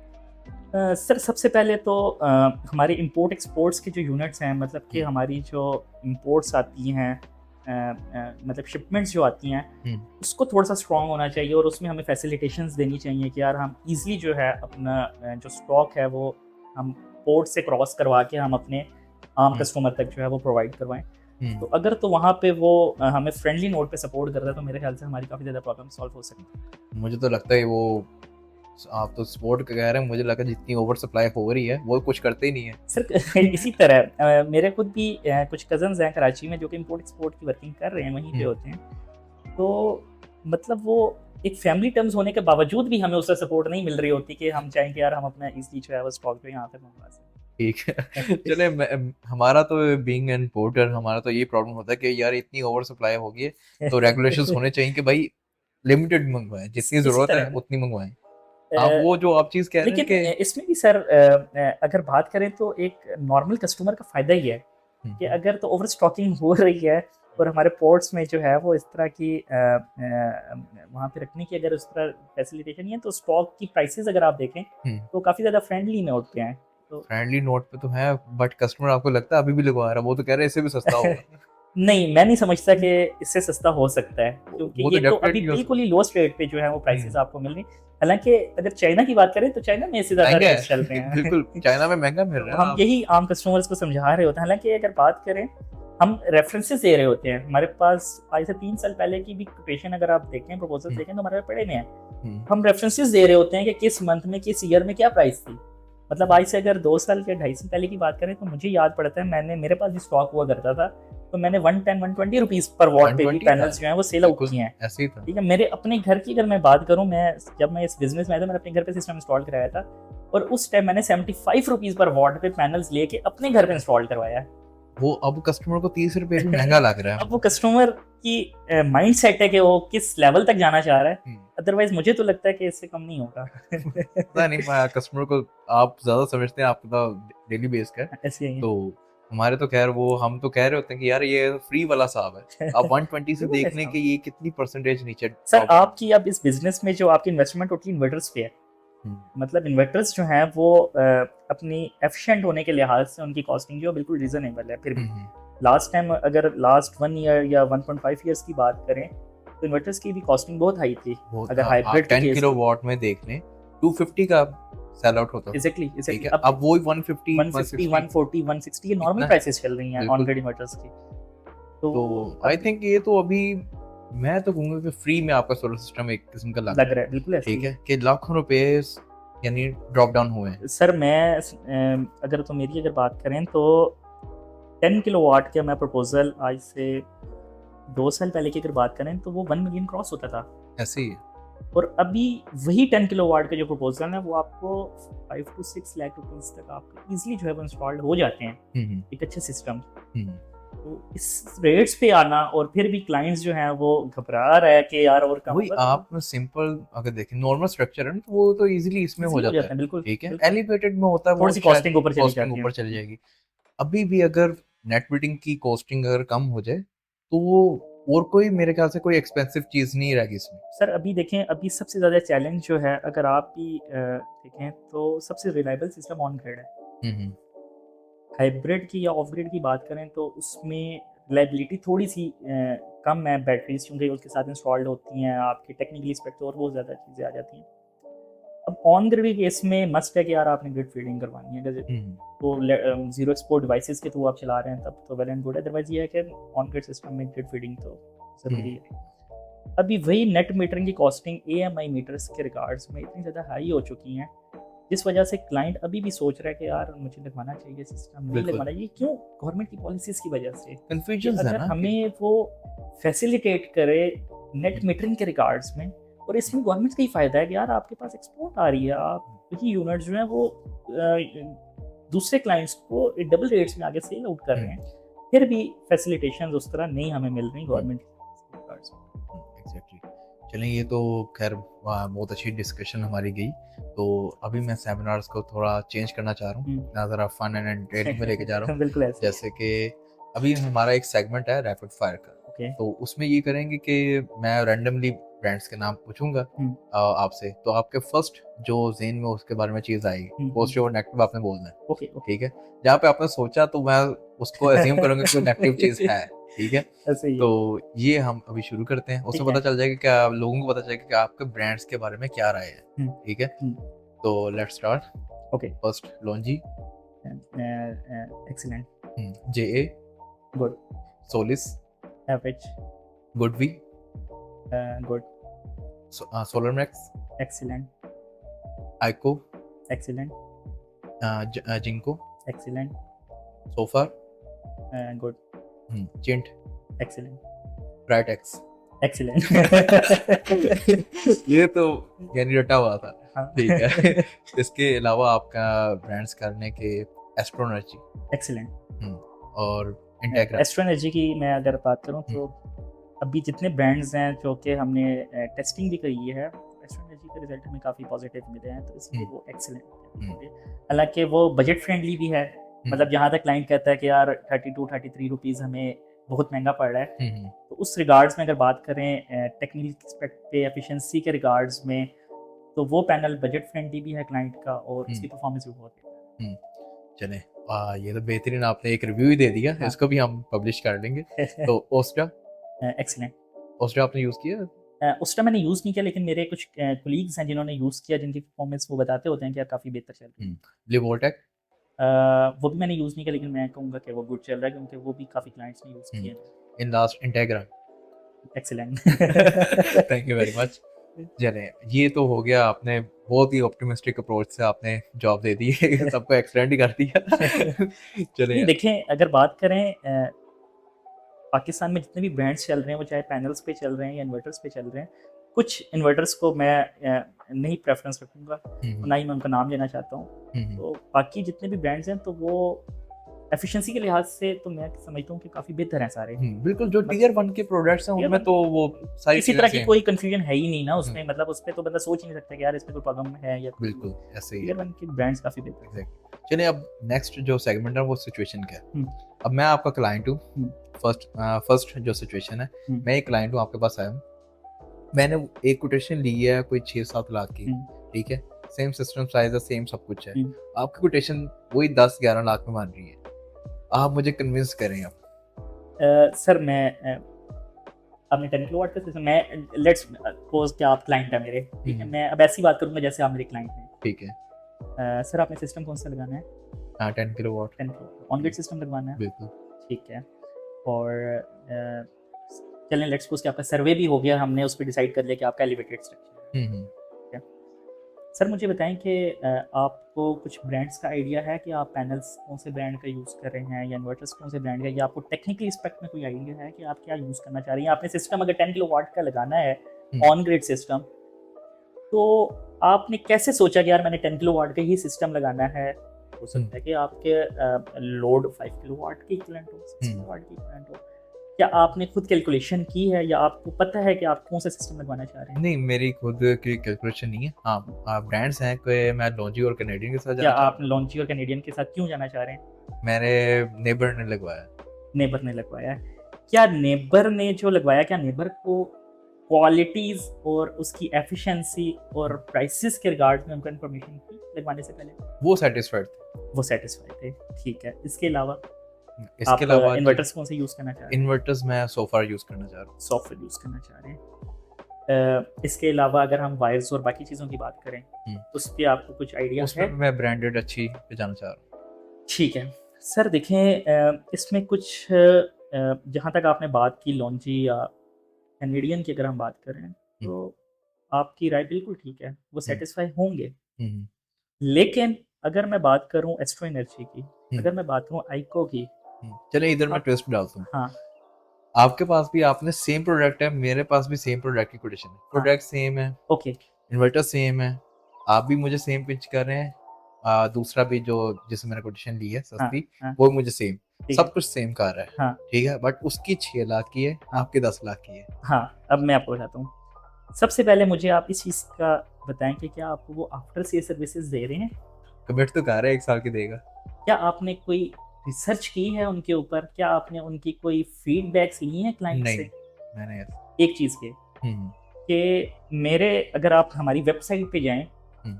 सर सबसे पहले तो हमारे इंपोर्ट एक्सपोर्ट्स के जो यूनिट्स हैं, मतलब कि हमारी जो इंपोर्ट्स आती हैं, मतलब शिपमेंट्स जो आती हैं, उसको थोड़ा सा स्ट्रॉन्ग होना चाहिए, और उसमें हमें फैसिलिटेशंस देनी चाहिए कि यार हम इजीली जो है अपना जो स्टॉक है वो हम पोर्ट से क्रॉस करवा के हम अपने आम कस्टमर तक जो है वो प्रोवाइड करवाएं। तो अगर तो वहाँ पे वो हमें फ्रेंडली नोट पे सपोर्ट करता है, तो मेरे ख्याल से हमारी काफ़ी ज़्यादा प्रॉब्लम सॉल्व हो सकती है। मुझे तो लगता है वो, आप तो सपोर्ट कह रहे हैं, मुझे लगा जितनी ओवर सप्लाई हो रही है वो कुछ करते ही नहीं है। सर इसी तरह मेरे खुद भी कुछ कजन्स हैं कराची में जो कि इंपोर्ट एक्सपोर्ट की वर्किंग कर रहे हैं, वहीं पे होते हैं। तो मतलब वो एक फैमिली टर्म्स होने के बावजूद भी हमें उससे सपोर्ट नहीं मिल रही होती कि हम चाहें कि यार हम अपना इजली जो है वो स्टॉक जो यहाँ तक मंगवा सकें। ठीक है। चले, हमारा तो बीइंग एन इंपोर्टर, हमारा तो ये प्रॉब्लम होता है कि यार इतनी ओवर सप्लाई हो गई है, तो रेगुलेशंस होने चाहिए कि भाई लिमिटेड मंगवाएं, जितनी जरूरत है उतनी मंगवाएं। हाँ, वो जो आप चीज कह रहे हैं लेकिन कि इसमें भी सर अगर बात करें तो एक नॉर्मल कस्टमर का फायदा ही है कि अगर तो ओवर स्टॉकिंग हो रही है और हमारे पोर्ट्स में जो है वो इस तरह की वहाँ पे रखने की अगर उस तरह फैसिलिटेशन नहीं है, तो स्टॉक की प्राइसेस अगर आप देखें तो काफ़ी ज़्यादा फ्रेंडली नोट पे हैं। तो फ्रेंडली नोट पे तो है, बट कस्टमर आपको लगता है अभी भी लगवा रहा है, वो तो कह रहे हैं इससे भी सस्ता होगा। नहीं, मैं नहीं समझता कि इससे सस्ता हो सकता है, क्योंकि वो ये तो अभी डेफिनेटली बिल्कुल ही लोएस्ट रेट पे जो है वो प्राइसेस आपको मिल रही। हालांकि अगर चाइना की बात करें तो चाइना में इससे ज़्यादा महंगा रेट्स चल रहे है। हैं। बिल्कुल, चाइना में महंगा मिल तो रहा है। हम यही आम कस्टमर्स को समझा रहे होते हैं। हालांकि अगर बात करें, हम रेफरेंसेस दे रहे होते हैं। हमारे पास आज से 3 साल पहले की भी कोटेशन अगर आप देखें, प्रपोजल देखें, तो हमारे पास पड़े में है। हम रेफरेंसेस दे रहे होते हैं कि किस मंथ में किस ईयर में क्या प्राइस थी। मतलब आज से अगर 2 साल या 2.5 साल पहले की बात करें तो मुझे याद पड़ता है, मेरे पास भी स्टॉक हुआ करता था, तो मैंने 110 120 रुपीज़ पर वॉट पे भी 120 था? पैनल्स जो हैं वो सेल आउट बिल्कुल किए हैं। ऐसे ही था। ठीक है, मेरे अपने घर की अगर मैं बात करूँ, जब मैं इस बिज़नेस में आया था, मैंने अपने घर पे सिस्टम इंस्टॉल कराया था और उस टाइम मैंने 75 रुपीज़ पर वॉट पे पैनल्स लेके अपने घर पे इंस्टॉल करवाया है। वो अब कस्टमर को 30 रुपए भी महंगा लग रहा है। अब वो कस्टमर की माइंड सेट है कि वो किस लेवल तक जाना चाह रहा है। हम्म, अदरवाइज मुझे तो लगता है कि इससे कम नहीं होगा। पता नहीं कस्टमर को आप ज्यादा समझते हैं, आपका डेली बेस का है। ऐसे ही है। तो हमारे तो खैर वो हम तो कह रहे होते हैं कि यार ये फ्री वाला साहब है, आप 120 से बिल्कुल देखने ऐसा। के ये कितनी परसेंटेज नीचे सर आपकी अब इस बिजनेस में जो आपकी इन्वेस्टमेंट होती है इन्वर्टर्स पे है। मतलब इन्वर्टर्स जो हैं वो अपनी एफिशिएंट होने के लिहाज से उनकी कॉस्टिंग जो है बिल्कुल रीजनेबल है। फिर भी लास्ट टाइम अगर लास्ट 1 ईयर या 1.5 ईयर्स की बात करें तो इन्वर्टर्स की भी कॉस्टिंग बहुत हाई थी। अगर आप हाइब्रिड 10 किलो वॉट में देख लें 250 का सेल आउट होता है। एग्जैक्टली ठीक एग्जैक्टली है, अब वो 150 150 140 160 ये नॉर्मल इतना प्राइसेस चल रही हैं बिल्कुल। ऑन ग्रिड इन्वर्टर्स की। तो तो आई थिंक ये तो अभी मैं तो कहूंगा कि फ्री में आपका सोलर सिस्टम एक किस्म का लग रहा है बिल्कुल ऐसे ठीक ही है कि लाखों रुपए यानी ड्रॉप डाउन हुए हैं। सर मैं अगर तो मेरी अगर बात करें तो 10 किलोवाट का मैं प्रपोजल आज से 2 साल पहले की अगर बात करें तो वो 1 मिलियन क्रॉस होता था। ऐसे ही और अभी वही 10 किलोवाट का जो प्रपोजल है वो आपको 5 to 6 लाख रुपीस तक आपको इजीली जो है वो इंस्टॉल्ड हो जाते हैं एक अच्छे सिस्टम। तो इस रेट्स पे आना और फिर भी क्लाइंट्स जो हैं वो घबरा रहा है कि यार और कम वही होगा। आप सिंपल अगर देखें नॉर्मल स्ट्रक्चर है ना तो वो तो इजीली इसमें हो जाता है। बिल्कुल ठीक है, बिल्कुल। एलिवेटेड में होता है थोड़ी वो सी शायद कॉस्टिंग ऊपर चली कॉस्टिंग जाती है। ऊपर चली जाएगी। अभी भी अगर नेट मीटिंग की कॉस्टिंग अगर कम हो जाए तो वो और कोई मेरे ख्याल से कोई एक्सपेंसिव चीज नहीं रहेगी इसमें। सर अभी देखें, अभी सबसे ज़्यादा चैलेंज जो है अगर आप भी देखें तो सबसे रिलायबल सिस्टम ऑन ग्रिड है। हाइब्रिड की या ऑफ ग्रिड की बात करें तो उसमें रिलायबिलिटी थोड़ी सी कम है, बैटरीज क्योंकि उसके साथ इंस्टॉल्ड होती हैं, आपके टेक्निकली स्पेक्ट और बहुत ज़्यादा चीज़ें आ जाती हैं। अब ऑन ग्रिड के केस में मस्ट है कि यार आपने ग्रिड फीडिंग करवानी है, जैसे तो जीरो एक्सपोर्ट डिवाइसेस के थ्रू आप चला रहे हैं तब तो वेल एंड गुड है। अदरवाइज ये है कि ऑन ग्रिड सिस्टम में ग्रिड फीडिंग तो ज़रूरी है। अभी वही नेट मीटरिंग की कॉस्टिंग AMI मीटर्स के रिगार्ड्स में इतनी ज़्यादा हाई हो चुकी हैं जिस वजह से क्लाइंट अभी भी सोच रहा है कि यार मुझे लगवाना चाहिए सिस्टम, नहीं लगवाना चाहिए। क्यों? गवर्नमेंट की पॉलिसीज़ की वजह से कंफ्यूजन है अगर ना हमें वो फैसिलिटेट करे नेट मीटरिंग के रिगार्ड्स में, और इसमें गवर्नमेंट का ही फ़ायदा है कि यार आपके पास एक्सपोर्ट आ रही है, आप वही यूनिट जो है वो दूसरे क्लाइंट्स को डबल रेट्स में आगे सेल आउट कर रहे हैं, फिर भी फैसिलिटेशन उस तरह नहीं हमें मिल रही गवर्नमेंट के रिगार्ड्स में। एग्जैक्टली। चलें ये तो खैर बहुत अच्छी डिस्कशन हमारी गई। तो अभी मैं सेमिनार्स को थोड़ा चेंज करना चाह रहा हूँ, ना ज़रा फन एंड एंटरटेनिंग में लेके जा रहा हूँ। बिल्कुल ऐसे जैसे कि अभी हमारा एक सेगमेंट है रैपिड फायर का। तो उसमें ये करेंगे कि मैं रैंडमली ब्रांड्स के नाम पूछूंगा आपसे, तो आपके फर्स्ट जो ज़हन में उसके बारे में चीज़ आएगी पॉजिटिव और नेगेटिव आपने बोलना है। ठीक है, जहाँ पे आपने सोचा तो मैं उसको अज्यूम करूंगा कि कोई नेगेटिव चीज़ है। ठीक है, ऐसे ही है। तो ये हम अभी शुरू करते हैं, उसमें ठीक पता चल जाएगा क्या लोगों को पता चलेगा कि आपके ब्रांड्स के बारे में क्या राय है। ठीक है, तो let's start. Okay, first Longi, excellent, JA, good, Solis, average, Goodwe, good, Solarmax, excellent, Aiko, excellent, Jinko, excellent, Sofar, good, Chint, excellent, Brightex. Excellent. ये तो यानी रटा हुआ था। हाँ। ठीक है, इसके अलावा आपका ब्रांड्स करने के एस्ट्रोनर्जी, एक्सीलेंट, और इंटेग्रा। एस्ट्रोनर्जी की मैं अगर बात करूं तो अभी जितने ब्रांड्स हैं जो कि हमने टेस्टिंग भी करी है, एस्ट्रोनर्जी के रिजल्ट हमें काफ़ी पॉजिटिव मिले हैं, तो इसलिए वो एक्सीलेंट। हालांकि वो बजट फ्रेंडली भी है, मतलब जहाँ तक क्लाइंट कहता है कि यार 32-33 रुपीज़ हमें बहुत महंगा पड़ रहा है, तो उस रिगार्ड्स में अगर बात करें टेक्निकल एक्सपेक्ट पे एफिशिएंसी के रिगार्ड्स में, तो वो पैनल बजट फ्रेंडली भी है क्लाइंट का और उसकी परफॉर्मेंस भी बहुत है। चले, ये तो बेहतरीन आपने एक रिव्यू ही दे दिया। हाँ। इसको भी हम पब्लिश कर देंगे। तो ओस्ट्रा, एक्सीलेंट। ओस्ट्रा आपने यूज़ किया? ओस्ट्रा मैंने यूज़ नहीं किया, लेकिन मेरे कुछ कोलीग्स हैं जिन्होंने यूज़ किया, जिनकी परफॉर्मेंस वो बताते होते हैं कि यार काफ़ी बेहतर चल रही है। लिवोटेक, वो भी मैंने यूज़ नहीं किया, लेकिन मैं कहूँगा कि वो गुड चल रहा है क्योंकि वो भी काफ़ी क्लाइंट्स ने यूज़ किया है। In last integra, excellent. Thank you very much. चलें, ये तो हो गया, आपने बहुत ही ऑप्टिमिस्टिक अप्रोच से आपने जॉब दे दी है, सबको एक्सटेंड ही कर दिया। चलें, नहीं देखें, अगर बात करें पाकिस्तान में जितने भी ब्रांड्स चल रहे हैं वो चाहे पैनल्स पे चल रहे हैं या इन्वर्टर्स पे चल रहे हैं, कुछ इन्वर्टर्स को मैं नहीं प्रेफरेंस रखूँगा, ना ही मैं उनका नाम लेना चाहता हूँ। तो बाकी जितने भी ब्रांड्स हैं तो वो एफिशिएंसी के लिहाज से तो मैं समझता हूँ कि काफ़ी बेहतर हैं सारे। बिल्कुल, जो टियर 1 के प्रोडक्ट्स हैं Tier उनमें one- तो वो सारी किसी चीजें तरह की सेम कोई कंफ्यूजन है ही नहीं ना उसमें, मतलब उस पे तो बंदा सोच ही नहीं सकता कि यार इसमें कोई प्रॉब्लम है या कोई। बिल्कुल ऐसे ही है। टियर 1 के ब्रांड्स काफ़ी बेहतर हैं। एग्जैक्टली। चलिए अब नेक्स्ट जो सेगमेंट है वो सिचुएशन का है। हुँ, अब मैं आपका क्लाइंट हूँ। हुँ, फर्स्ट जो सिचुएशन है, हुँ, मैं एक क्लाइंट हूँ, आपके पास आया हूँ। मैंने एक कोटेशन ली है कोई 6-7 लाख की, हुँ, ठीक है? सेम सिस्टम साइज़ है, सेम सब कुछ है। हुँ। आपकी कोटेशन वही 10-11 लाख में मान रही है। आप मुझे कन्विंस करें अब। सर मैं आपने 10 किलोवाट का सिस्टम, मैं लेट्स सपोज कि आप क्लाइंट है मेरे, ठीक है? मैं अब ऐसी बात करूँगा जैसे आप मेरे क्लाइंट हैं। ठीक है। सर आपने सिस्टम कौन सा लगाना है? हाँ, 10 kilowatt. 10 kilowatt on grid system लगवाना है, बिल्कुल। ठीक है। और चलें लेट्स सपोज कि आपका सर्वे भी हो गया, हमने उस पे डिसाइड कर लिया कि आपका एलिवेटेड स्ट्रक्चर है, हुँ। ठीक है। सर मुझे बताएं कि आपको कुछ ब्रांड्स का आइडिया है कि आप पैनल्स कौन से ब्रांड का यूज़ कर रहे हैं या इन्वर्टर्स कौन से ब्रांड का, या आपको टेक्निकल एस्पेक्ट में कोई आइडिया है कि आप क्या यूज़ करना चाह रही हैं? आपने सिस्टम अगर 10 किलोवाट का लगाना है ऑन ग्रिड सिस्टम, तो आपने कैसे सोचा कि यार मैंने 10 किलोवाट का ही सिस्टम लगाना है? हो सकता है कि आपके लोड 5 किलोवाट की इक्विवेलेंट हो, 6 किलोवाट की इक्विवेलेंट हो। क्या आपने खुद कैलकुलेशन की है या आपको पता है कि आप कौन सा सिस्टम लगवाना चाह रहे हैं? नहीं, मेरी खुद की कैलकुलेशन नहीं है। हाँ, ब्रांड्स हैं कि मैं लॉन्जी और कैनेडियन के साथ क्या जाना चाह आप लॉन्ची और कैनेडियन के साथ क्यों जाना चाह रहे हैं? मेरे नेबर ने लगवाया। नेबर ने लगवाया है। क्या नेबर ने जो लगवाया, क्या नेबर को क्वालिटीज़ और उसकी एफिशिएंसी और प्राइसेस के रिगार्ड में उनको इन्फॉर्मेशन थी लगवाने से पहले? वो सैटिस्फाइड थे। वो सैटिस्फाइड थे, ठीक है। इसके अलावा इसके आप अलावा इन्वर्टर्स कौन से यूज़ करना चाह रहे हैं? इन्वर्टर्स मैं सो फार यूज़ करना चाह रहा हूँ। सॉफ्टवेयर यूज़ करना चाह रहे हैं। इसके अलावा अगर हम वायर्स और बाकी चीज़ों की बात करें, तो उस पे आपको कुछ आइडिया उसमें है? मैं ब्रांडेड अच्छी पे जाना चाह रहा हूँ। ठीक है। सर देखें, इसमें कुछ जहाँ तक आपने बात की लॉन्जी या कैनेडियन की अगर हम बात करें, तो आपकी राय बिल्कुल ठीक है, वो सैटिस्फाई होंगे। हुँ, लेकिन अगर मैं बात करूँ एस्ट्रो एनर्जी की, अगर मैं बात करूँ आइको की, चलिए इधर मैं आप ट्विस्ट डालता हूँ। हाँ, आपके पास भी आपने सेम प्रोडक्ट है, मेरे पास भी सेम प्रोडक्ट की कोटेशन है। प्रोडक्ट सेम है, ओके, इन्वर्टर सेम है, आप भी मुझे सेम पिच कर रहे हैं। दूसरा भी जो जिससे मैंने कोटेशन ली है हाँ, सस्ती, हाँ, वो मुझे सेम, ठीक है, सब कुछ सेम कार है, हाँ, ठीक है? बट उसकी 6 लाख की है, हाँ, आपकी 10 लाख की है। हाँ, अब मैं आपको बताता हूँ। सबसे पहले मुझे आप इस चीज़ का बताएँ कि क्या आपको वो आफ्टर सेल सर्विसेज़ दे रहे हैं? कमिट तो कार है 1 साल की देगा। क्या आपने कोई रिसर्च की है उनके ऊपर? क्या आपने उनकी कोई फीडबैक्स ली हैं क्लाइंट नहीं, से? मैंने एक चीज़ के हुँ, कि मेरे अगर आप हमारी वेबसाइट पे जाएँ, हुँ,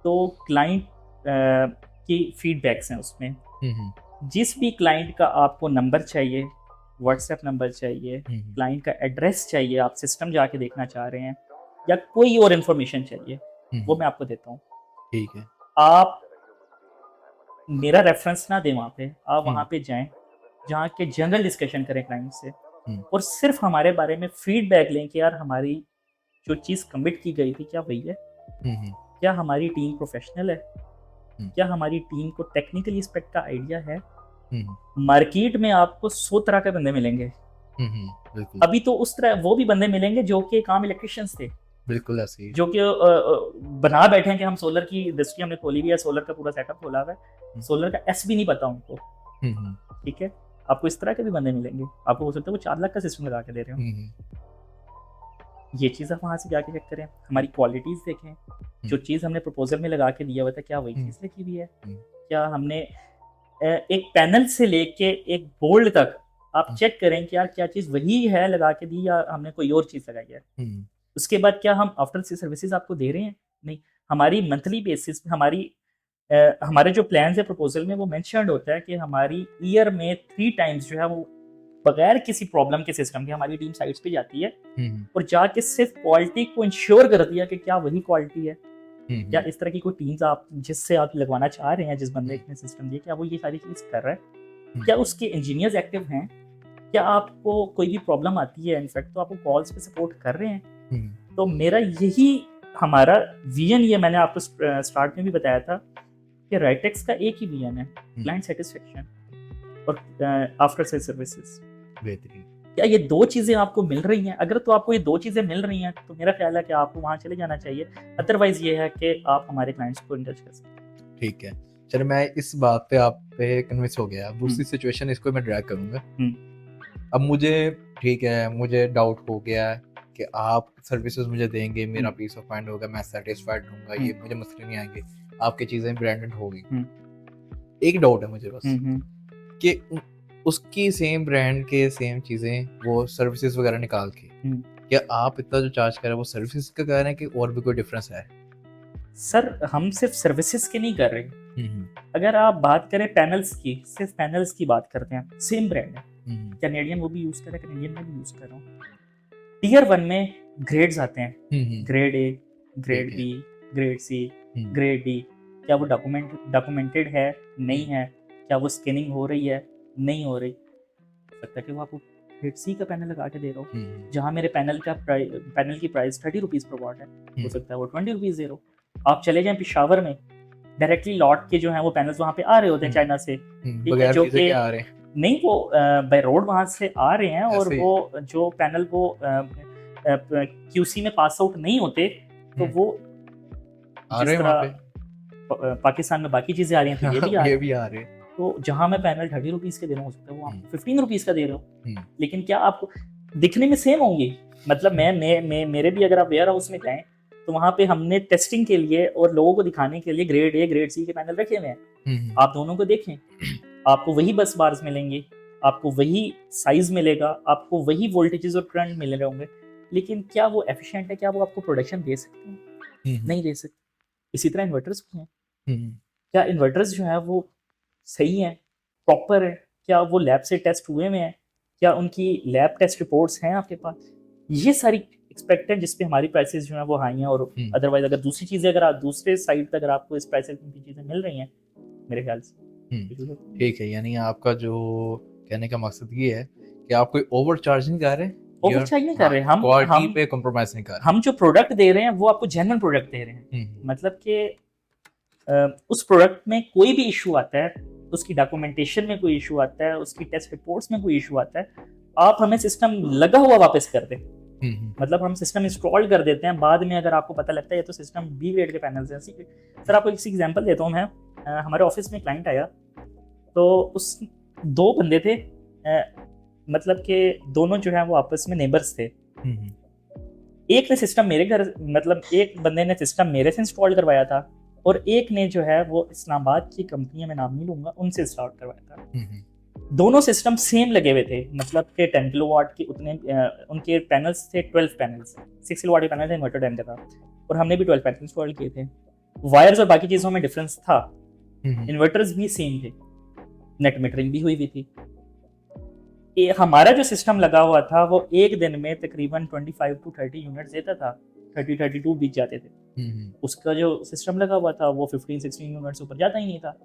तो क्लाइंट की फीडबैक्स हैं उसमें। हुँ, जिस भी क्लाइंट का आपको नंबर चाहिए, व्हाट्सएप नंबर चाहिए, हुँ, क्लाइंट का एड्रेस चाहिए, आप सिस्टम जाके देखना चाह रहे हैं या कोई और इन्फॉर्मेशन चाहिए, वो मैं आपको देता हूँ। ठीक है। आप मेरा रेफ़रेंस ना दें वहाँ पे, आप हुँ, वहाँ पे जाएँ, जहाँ के जनरल डिस्कशन करें क्लाइंट से हुँ, और सिर्फ़ हमारे बारे में फीडबैक लें कि यार हमारी जो चीज़ कमिट की गई थी, क्या वही है? हुँ, क्या हमारी टीम प्रोफ़ेशनल है? हुँ, क्या हमारी टीम को टेक्निकल एस्पेक्ट का आइडिया है? हुँ, मार्केट में आपको 100 तरह के बंदे मिलेंगे। बिल्कुल, अभी तो उस तरह वो भी बंदे मिलेंगे जो कि एक आम इलेक्ट्रीशियंस थे, बिल्कुल ऐसे ही है। जो कि बना बैठे हैं कि हम सोलर की इंडस्ट्री हमने खोली हुई है, सोलर का पूरा सेटअप खोला हुआ है, हुँ, सोलर का एस भी नहीं पता उनको, हुँ, हुँ, ठीक है? आपको इस तरह के भी बंदे मिलेंगे। आपको हो सकता है वो 4 लाख का सिस्टम लगा के दे रहे हो। हुँ, ये चीज़ आप वहाँ से जाके चेक करें, हमारी क्वालिटीज़ देखें, जो चीज़ हमने प्रपोज़ल में लगा के दिया हुआ था, क्या वही चीज़ लिखी हुई है? हुँ, क्या हमने एक पैनल से लेके एक बोर्ड तक आप चेक करें कि यार क्या चीज़ वही है लगा के दी या हमने कोई और चीज़ लगाई है। हुँ, उसके बाद क्या हम आफ्टर सेल सर्विसेज आपको दे रहे हैं? नहीं, हमारी मंथली बेसिस पे हमारे जो प्लान्स है प्रपोज़ल में वो मेंशन्ड होता है कि हमारी ईयर में 3 टाइम्स जो है वो बगैर किसी प्रॉब्लम के सिस्टम के हमारी टीम साइट्स पे जाती है और जाके सिर्फ क्वालिटी को इंश्योर करती है कि क्या वही क्वालिटी है। क्या इस तरह की कोई टीम्स आप जिससे आप लगवाना चाह रहे हैं, जिस बंदे ने सिस्टम दिया, क्या वो ये सारी चीज़ कर रहा है? क्या उसके इंजीनियर्स एक्टिव हैं? क्या आपको कोई भी प्रॉब्लम आती है इनफैक्ट तो आपको कॉल्स पे सपोर्ट कर रहे हैं? तो मेरा यही हमारा विजन, ये मैंने आपको स्टार्ट में भी बताया था कि राइटेक्स का एक ही विजन है, क्लाइंट सेटिस्फेक्शन और आफ्टर सेल सर्विसेज। बेहतरीन। क्या ये 2 चीज़ें आपको मिल रही हैं? अगर तो आपको ये 2 चीज़ें मिल रही हैं, तो मेरा ख़्याल है कि आपको वहाँ चले जाना चाहिए। अदरवाइज़ ये है कि आप हमारे क्लाइंट्स को इंटच कर सकते हैं। ठीक है। चलो मैं इस बात पे आप पे कन्विंस हो गया। अब दूसरी हुँ। सिचुएशन इसको मैं ड्रैग करूँगा। हुँ। अब मुझे ठीक है, मुझे डाउट हो गया है कि आप सर्विसेज़ मुझे देंगे, मेरा हुँ। पीस ऑफ माइंड होगा, मैं सैटिस्फाइड रहूँगा, हुँ। ये मुझे मसले नहीं आएँगे, आपकी चीज़ें ब्रांडेड होगी। हुँ। एक डाउट है मुझे बस हुँ। हुँ। कि उसकी सेम ब्रांड के सेम चीज़ें वो सर्विसेज़ वगैरह निकाल के, हुँ। क्या आप इतना जो चार्ज कर रहे हैं वो सर्विसेज़ का कह रहे हैं कि और भी कोई डिफरेंस है? सर, हम सिर्फ़ सर्विसेज़ की नहीं कर रहे। हुँ, हुँ। अगर आप बात करें पैनल्स की, सिर्फ़ पैनल्स की बात करते हैं, सेम ब्रांड है। हुँ, हुँ। कैनेडियन वो भी यूज़ कर रहा है, कैनेडियन मैं भी यूज़ कर रहा हूँ। टियर 1 में ग्रेड्स आते हैं, हुँ, हुँ। ग्रेड ए, ग्रेड ठीक है। बी, ग्रेड सी, हुँ, ग्रेड डी। क्या वो डॉक्यूमेंटेड है? नहीं हुँ, है। क्या वो स्कैनिंग हो रही है? नहीं हो रही। हो सकता है कि वो आपको ग्रेड सी का पैनल लगा के दे रहा हो, हुँ, हुँ, जहाँ मेरे पैनल की प्राइस ₹30 पर वॉट है, हो हुँ, सकता है वो ₹20 दे रहा हो। आप चले जाएँ पेशावर में, डायरेक्टली लॉट के जो हैं वो पैनल्स वहाँ पे आ रहे होते हैं हुँ, चाइना से, हुँ, ठीक है? बगैर जो वीज़े कि के आ रहे हैं, नहीं, वो बाय रोड वहाँ से आ रहे हैं और ऐसे ही। वो जो पैनल वो क्यूसी में पास आउट नहीं होते, तो हुँ, वो आ जिस रहे हैं वहाँ तरह पे? पाकिस्तान में बाकी चीज़ें आ रही हैं, तो ये भी आ रहे ये हैं। भी आ रहे हैं। तो जहाँ मैं पैनल ₹30 के दे रहा हूँ, हो सकता है वो हुँ, आपको ₹15 का दे रहे हो। हुँ, लेकिन क्या आपको दिखने में सेम होंगी? मतलब मैं मेरे भी अगर आप वेयर हाउस में जाएँ, तो वहाँ पे हमने टेस्टिंग के लिए और लोगों को दिखाने के लिए ग्रेड ए, ग्रेड सी के पैनल रखे हुए हैं। हुँ, हुँ, आप दोनों को देखें, आपको वही बस बार्स मिलेंगे, आपको वही साइज़ मिलेगा, आपको वही वोल्टेजेस और करंट मिल रहे होंगे। लेकिन क्या वो एफिशिएंट है? क्या वो आपको प्रोडक्शन दे सकते हैं? हुँ, हुँ, नहीं दे सकते। इसी तरह इन्वर्टर्स भी हैं। हुँ, क्या इन्वर्टर्स जो हैं वो सही हैं, प्रॉपर हैं? क्या वो लैब से टेस्ट हुए हुए हैं? क्या उनकी लैब टेस्ट रिपोर्ट्स हैं आपके पास? ये सारी एस्पेक्ट हैं जिस पे हमारी प्राइसेज़ जो हैं वो हाई हैं और हुँ, अदरवाइज़ अगर दूसरी चीज़ें अगर आप दूसरे साइड पे अगर आपको इस प्राइस सेगमेंट की चीज़ें मिल रही हैं, मेरे ख्याल से हुँ। तो जो है ठीक है, यानी आपका जो कहने का मकसद ये है कि आप कोई ओवरचार्ज नहीं कर रहे, ओवर you're चार्ज नहीं कर हाँ, रहे। क्वालिटी पे कॉम्प्रोमाइज़ नहीं कर रहे। हम जो प्रोडक्ट दे रहे हैं वो आपको जेन्युइन प्रोडक्ट दे रहे हैं। हुँ, हुँ, मतलब कि उस प्रोडक्ट में कोई भी इश्यू आता है, उसकी डॉक्यूमेंटेशन में कोई इश्यू आता है, उसकी टेस्ट रिपोर्ट्स में कोई इश्यू आता है, आप हमें सिस्टम लगा हुआ वापस कर दें। हुँ, हुँ, मतलब हम सिस्टम इंस्टॉल कर देते हैं, बाद में अगर आपको पता लगता है ये तो सिस्टम बी ग्रेड के पैनल्स हैं। सर आपको एक एग्जांपल देता हूँ मैं। हमारे ऑफिस में क्लाइंट आया, तो उस 2 बंदे थे, मतलब कि दोनों जो हैं वो आपस में नेबर्स थे। हुँ, हुँ, एक ने सिस्टम मेरे घर मतलब एक बंदे ने सिस्टम मेरे से इंस्टॉल करवाया था और एक ने जो है वो इस्लामाबाद की कंपनी है, मैं नाम नहीं लूँगा, उनसे इंस्टॉल करवाया था। हुँ, हुँ, दोनों सिस्टम सेम लगे हुए थे, मतलब कि 10 किलोवाट के उतने उनके पैनल्स थे, 12 पैनल्स, 6 किलोवाट के पैनल थे, इन्वर्टर 10 का था और हमने भी 12 पैनल इंस्टॉल किए थे। वायर्स और बाकी चीज़ों में डिफरेंस था, हुँ, हुँ, इन्वर्टर्स भी सेम थे, नेट मीटरिंग भी हुई हुई थी। हमारा जो सिस्टम लगा हुआ था वो एक दिन में तकरीबन 25 टू 30 यूनिट्स देता था, 30-32 बीत जाते थे। हुँ, हुँ, उसका जो सिस्टम लगा हुआ था वो 15-16 यूनिट्स ऊपर जाता ही नहीं था।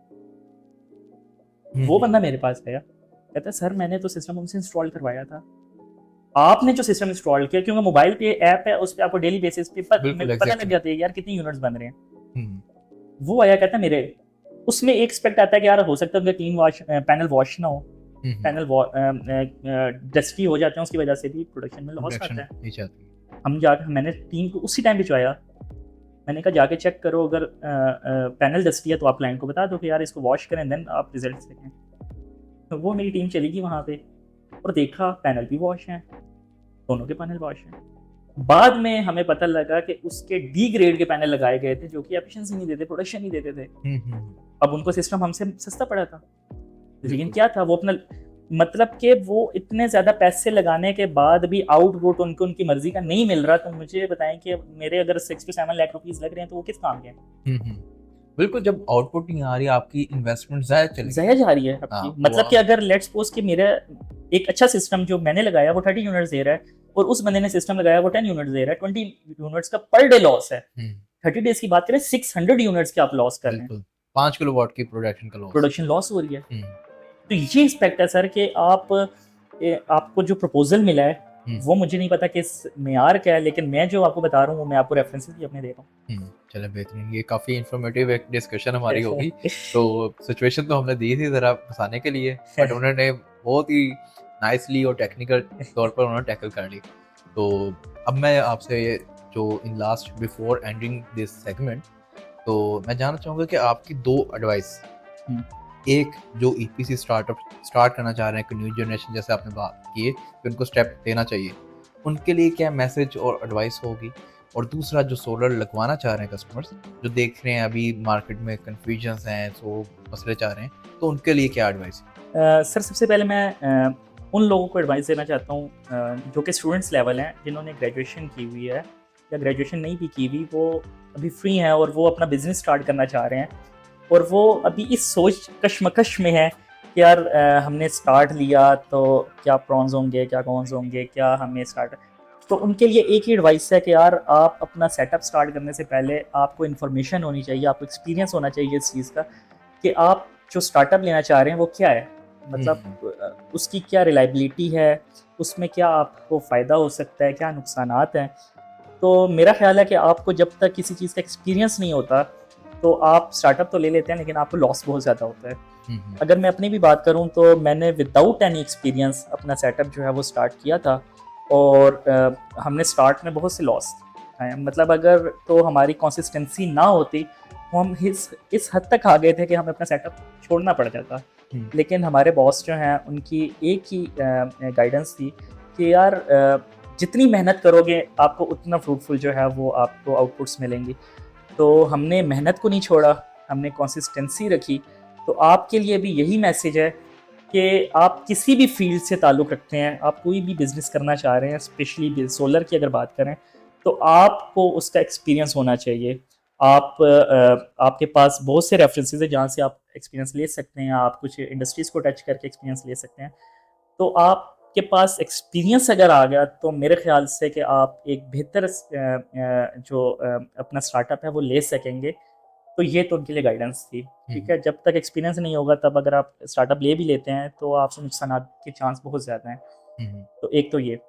हुँ, वो हुँ, बंदा मेरे पास आया, कहता सर मैंने तो सिस्टम उनसे इंस्टॉल करवाया था, आपने जो सिस्टम इंस्टॉल किया, क्योंकि मोबाइल पे ऐप है उस पे आपको डेली बेसिस पे बिल्कुल पता लग एग्ज़ैक्टली। जाती है यार कितनी यूनिट्स बन रहे हैं। हुँ, वो आया कहता मेरे उसमें एक एक्सपेक्ट आता है कि यार हो सकता है उनका क्लीन वॉश पैनल वॉश ना हो, हुँ, हुँ, पैनल डस्टी हो जाते हैं, उसकी वजह से भी प्रोडक्शन में लॉस प्रोडक्शन आता है। नीचे आती है। मैंने टीम को उसी टाइम भिजवाया, मैंने कहा जाके चेक करो, अगर पैनल डस्टी है तो आप क्लाइंट को बता दो कि यार इसको वॉश करें, देन आप रिजल्ट देखें। तो वो मेरी टीम चली गई वहाँ पे और देखा पैनल भी वॉश हैं, दोनों के पैनल वॉश हैं। बाद में हमें पता लगा कि उसके डी ग्रेड के पैनल लगाए गए थे जो कि एफिशिएंसी नहीं देते, प्रोडक्शन नहीं देते थे। हुँ, हुँ, अब उनको सिस्टम हमसे सस्ता पड़ा था, लेकिन बिल्कुल। क्या था वो अपना मतलब कि वो इतने ज़्यादा पैसे लगाने के बाद भी आउटपुट उनको उनकी मर्ज़ी का नहीं मिल रहा, तो मुझे बताएँ कि मेरे अगर 6 टू 7 लाख रुपीज़ लग रहे हैं तो वो किस काम के हैं? हुँ, हुँ, बिल्कुल जब आउटपुट नहीं आ रही आपकी इन्वेस्टमेंट ज़ाया चली गई। ज़ाया जा रही है हाँ, आपकी। वो मतलब कि अगर लेट्स सपोज़ कि मेरा एक अच्छा सिस्टम जो मैंने लगाया वो 30 यूनिट्स दे रहा है और उस बंदे ने सिस्टम लगाया वो 10 यूनिट्स दे रहा है, 20 यूनिट्स का पर डे लॉस है। हुँ, 30 डेज़ की बात करें 600 यूनिट्स के आप लॉस कर रहे हैं, बिल्कुल 5 किलोवाट की प्रोडक्शन का लॉस। प्रोडक्शन लॉस हो रही है। हुँ, तो ये एक्सपेक्ट है सर कि आपको जो प्रपोज़ल मिला है हुँ, वो मुझे नहीं पता किस मेयार का है, लेकिन मैं जो आपको बता रहा हूँ वो मैं आपको रेफरेंसेस भी अपने दे रहा हूँ। चलें बेहतरीन, ये काफ़ी इन्फॉर्मेटिव एक डिस्कशन हमारी होगी। तो सिचुएशन तो हमने दी थी ज़रा फँसाने के लिए, बट उन्होंने बहुत ही नाइसली और टेक्निकल तौर पर उन्होंने टैकल कर ली। तो अब मैं आपसे जो in last before ending this segment, तो मैं जानना चाहूँगा कि आपकी 2 एडवाइस, हुँ। एक जो ईपीसी स्टार्टअप स्टार्ट करना चाह रहे हैं, एक न्यू जनरेशन जैसे आपने बात की है कि उनको स्टेप लेना चाहिए, उनके लिए क्या मैसेज और एडवाइस होगी? और दूसरा जो सोलर लगवाना चाह रहे हैं कस्टमर्स, जो देख रहे हैं अभी मार्केट में कन्फ्यूजन्स हैं, सो मसले चाह रहे हैं, तो उनके लिए क्या एडवाइस है? सर सबसे पहले मैं उन लोगों को एडवाइस देना चाहता हूँ जो कि स्टूडेंट्स लेवल हैं, जिन्होंने ग्रेजुएशन की हुई है या ग्रेजुएशन नहीं भी की हुई, वो अभी फ्री हैं और वो अपना बिज़नेस स्टार्ट करना चाह रहे हैं और वो अभी इस सोच कशमकश में है कि यार हमने स्टार्ट लिया तो क्या प्रॉन्स होंगे, क्या कॉन्स होंगे, क्या हमें स्टार्ट। तो उनके लिए एक ही एडवाइस है कि यार आप अपना सेटअप स्टार्ट करने से पहले आपको इन्फॉर्मेशन होनी चाहिए, आपको एक्सपीरियंस होना चाहिए इस चीज़ का कि आप जो स्टार्टअप लेना चाह रहे हैं वो क्या है, मतलब उसकी क्या रिलायबिलिटी है, उसमें क्या आपको फ़ायदा हो सकता है, क्या नुकसानात हैं। तो मेरा ख़्याल है कि आपको जब तक किसी चीज़ का एक्सपीरियंस नहीं होता, तो आप स्टार्टअप तो ले लेते हैं लेकिन आपको लॉस बहुत ज़्यादा होता है। हुँ, हुँ। अगर मैं अपनी भी बात करूँ तो मैंने विदाउट एनी एक्सपीरियंस अपना सेटअप जो है वो स्टार्ट किया था और हमने स्टार्ट में बहुत से लॉस खाए। मतलब अगर तो हमारी कंसिस्टेंसी ना होती तो हम इस हद तक आ गए थे कि हमें अपना सेटअप छोड़ना पड़ जाता। हुँ, लेकिन हमारे बॉस जो हैं उनकी एक ही गाइडेंस थी कि यार जितनी मेहनत करोगे आपको उतना फ्रूटफुल जो है वो आपको आउटपुट्स मिलेंगी। तो हमने मेहनत को नहीं छोड़ा, हमने कंसिस्टेंसी रखी। तो आपके लिए भी यही मैसेज है कि आप किसी भी फील्ड से ताल्लुक़ रखते हैं, आप कोई भी बिज़नेस करना चाह रहे हैं, स्पेशली सोलर की अगर बात करें, तो आपको उसका एक्सपीरियंस होना चाहिए। आपके पास बहुत से रेफरेंसेस हैं जहाँ से आप एक्सपीरियंस ले सकते हैं, आप कुछ इंडस्ट्रीज़ को टच करके एक्सपीरियंस ले सकते हैं। तो आपके पास एक्सपीरियंस अगर आ गया तो मेरे ख़्याल से कि आप एक बेहतर अपना स्टार्टअप है वो ले सकेंगे। तो ये तो उनके लिए गाइडेंस थी, ठीक हुँ, है? जब तक एक्सपीरियंस नहीं होगा तब अगर आप स्टार्टअप ले भी लेते हैं तो आपसे नुकसानात के चांस बहुत ज़्यादा हैं। हुँ, हुँ, तो एक तो ये।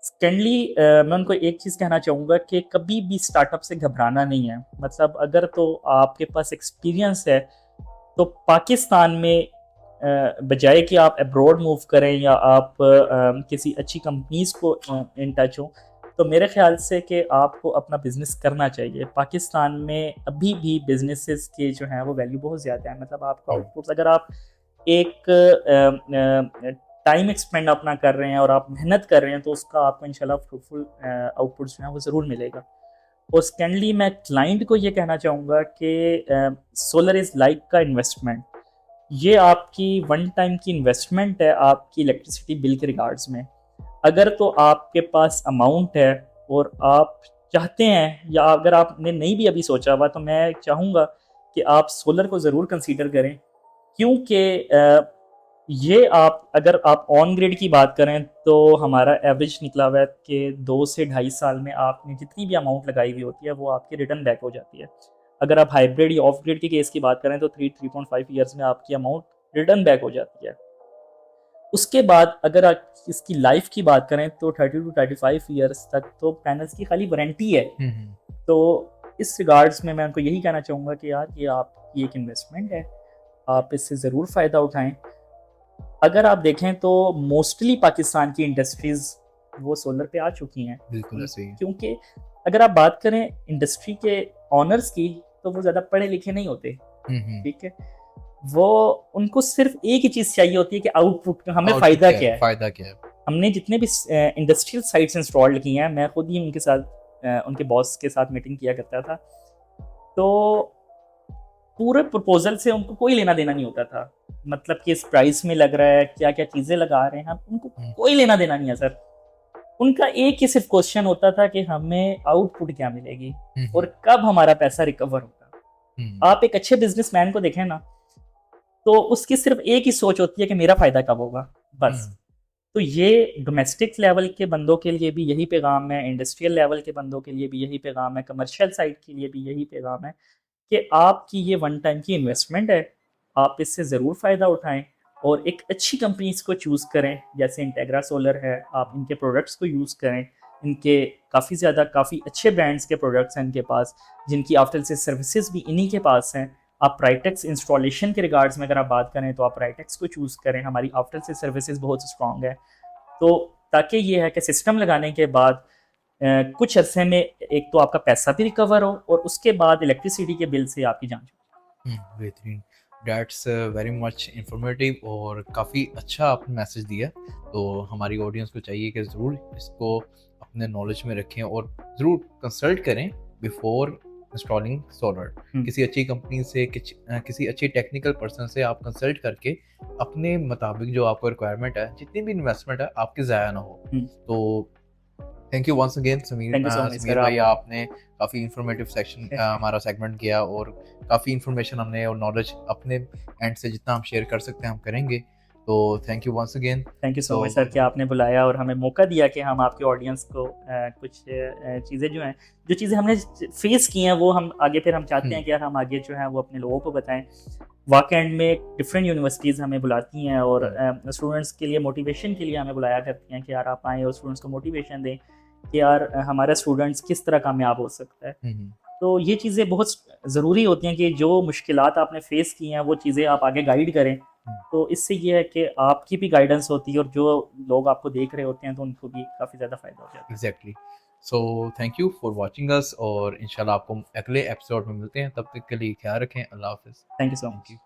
सेकेंडली मैं उनको एक चीज़ कहना चाहूँगा कि कभी भी स्टार्टअप से घबराना नहीं है। मतलब अगर तो आपके पास एक्सपीरियंस है तो पाकिस्तान में बजाय कि आप अब्रॉड मूव करें या आप किसी अच्छी कंपनीज़ को इन टच हों, तो मेरे ख़्याल से कि आपको अपना बिज़नेस करना चाहिए। पाकिस्तान में अभी भी बिज़नेसेस के जो हैं वो वैल्यू बहुत ज़्यादा है। मतलब आपका हुँ, आउटपुट्स अगर आप एक टाइम एक्सपेंड अपना कर रहे हैं और आप मेहनत कर रहे हैं तो उसका आपको इंशाल्लाह फ्रूटफुल आउटपुट जो है वो ज़रूर मिलेगा। और सेकेंडली मैं क्लाइंट को ये कहना चाहूँगा कि सोलर इज़ लाइक का इन्वेस्टमेंट। ये आपकी वन टाइम की इन्वेस्टमेंट है आपकी इलेक्ट्रिसिटी बिल के रिगार्ड्स में। अगर तो आपके पास अमाउंट है और आप चाहते हैं या अगर आपने नहीं भी अभी सोचा हुआ तो मैं चाहूँगा कि आप सोलर को ज़रूर कंसीडर करें। क्योंकि ये आप अगर आप ऑन ग्रिड की बात करें तो हमारा एवरेज निकला हुआ है कि 2 से ढाई साल में आपने जितनी भी अमाउंट लगाई हुई होती है वो आपकी रिटर्न बैक हो जाती है। अगर आप हाइब्रिड या ऑफ ग्रिड के केस की बात करें तो 3.5 ईयर्स में आपकी अमाउंट रिटर्न बैक हो जाती है। उसके बाद अगर आप इसकी लाइफ की बात करें तो 30 टू 35 ईयर्स तक तो पैनल्स की खाली वारंटी है। हुँ, हुँ, तो इस रिगार्ड्स में मैं उनको यही कहना चाहूँगा कि यार ये आपकी एक इन्वेस्टमेंट है, आप इससे ज़रूर फ़ायदा उठाएँ। अगर आप देखें तो मोस्टली पाकिस्तान की इंडस्ट्रीज़ वो सोलर पे आ चुकी हैं। बिल्कुल ऐसे ही है। क्योंकि अगर आप बात करें इंडस्ट्री के ओनर्स की तो वो ज़्यादा पढ़े लिखे नहीं होते, हुँ, हुँ, ठीक है? वो उनको सिर्फ़ एक ही चीज़ चाहिए होती है कि आउटपुट का हमें आउटपुट फ़ायदा क्या है? क्या है? फ़ायदा क्या है? हमने जितने भी इंडस्ट्रियल साइट्स इंस्टॉल्ड की हैं, मैं खुद ही उनके साथ उनके बॉस के साथ मीटिंग किया करता था। तो पूरे प्रपोज़ल से उनको कोई लेना-देना नहीं होता था। मतलब किस प्राइस में लग रहा है, क्या-क्या चीज़ें लगा रहे हैं, हम उनको हुँ, कोई लेना-देना नहीं है सर। उनका एक ही सिर्फ़ क्वेश्चन होता था कि हमें आउटपुट क्या मिलेगी हुँ, और हुँ, कब हमारा पैसा रिकवर होगा। हुँ, आप एक अच्छे बिज़नेसमैन को देखें ना, तो उसकी सिर्फ़ एक ही सोच होती है कि मेरा फ़ायदा कब होगा, बस। हुँ, तो ये डोमेस्टिक लेवल के बंदों के लिए भी यही पैगाम है, इंडस्ट्रियल लेवल के बंदों के लिए भी यही पैगाम है, कमर्शियल साइड के लिए भी यही पैगाम है कि आपकी ये वन टाइम की इन्वेस्टमेंट है, आप इससे ज़रूर फ़ायदा उठाएँ और एक अच्छी कंपनीज़ को चूज़ करें, जैसे इंटेग्रा सोलर है, आप इनके प्रोडक्ट्स को यूज़ करें। इनके काफ़ी अच्छे ब्रांड्स के प्रोडक्ट्स हैं इनके पास, जिनकी आफ्टर सेल सर्विसेज़ भी इन्हीं के पास हैं। आप ब्राइटेक्स इंस्टॉलेशन के रिगार्ड्स में अगर आप बात करें तो आप ब्राइटेक्स को चूज़ करें, हमारी आफ्टर सेल सर्विसेज बहुत स्ट्रॉन्ग है। तो ताकि ये है कि सिस्टम लगाने के बाद कुछ अरसे में एक तो आपका पैसा भी रिकवर हो और उसके बाद इलेक्ट्रिसिटी के बिल से आपकी जान छूटे। बेहतरीन। दैट्स वेरी मच इंफॉर्मेटिव और काफ़ी अच्छा आपने मैसेज दिया। तो हमारी ऑडियंस को चाहिए कि ज़रूर इसको अपने नॉलेज में रखें और ज़रूर कंसल्ट करें बिफोर इंस्टॉलिंग सोलर। किसी अच्छी कंपनी से किसी अच्छी टेक्निकल पर्सन से आप कंसल्ट करके अपने मुताबिक जो आपको रिक्वायरमेंट है, जितनी भी इन्वेस्टमेंट है, आपकी ज़ाया ना हो। तो thank you once again thank you so much Sameer sir. भाई, आप आपने काफ़ी इंफॉर्मेटिव सेक्शन हमारा सेगमेंट किया और काफ़ी इंफॉर्मेशन हमने और नॉलेज अपने एंड से जितना हम शेयर कर सकते हैं हम करेंगे। तो thank you once again. Thank you so much sir कि आपने बुलाया और हमें मौका दिया कि हम आपके ऑडियंस को कुछ चीज़ें जो हैं, जो चीज़ें हमने फेस की हैं वो हम आगे फिर हम चाहते हैं कि यार हम आगे जो है वो अपने लोगों को बताएं। वाकई एंड में डिफरेंट यूनिवर्सिटीज़ हमें बुलाती हैं और स्टूडेंट्स के लिए मोटिवेशन के लिए हमें बुलाया करती हैं कि यार आप आएँ और स्टूडेंट्स को मोटिवेशन दें कि यार हमारा स्टूडेंट्स किस तरह कामयाब हो सकता है। तो ये चीज़ें बहुत ज़रूरी होती हैं कि जो मुश्किलात आपने फेस की हैं वो चीज़ें आप आगे गाइड करें। तो इससे ये है कि आपकी भी गाइडेंस होती है और जो लोग आपको देख रहे होते हैं तो उनको भी काफ़ी ज़्यादा फ़ायदा हो जाता है। Exactly. So thank you for watching us और इंशाल्लाह आपको अगले एपिसोड में मिलते हैं। तब तक के लिए ख्याल रखें। अल्लाह हाफिज़। Thank you so thank much. You.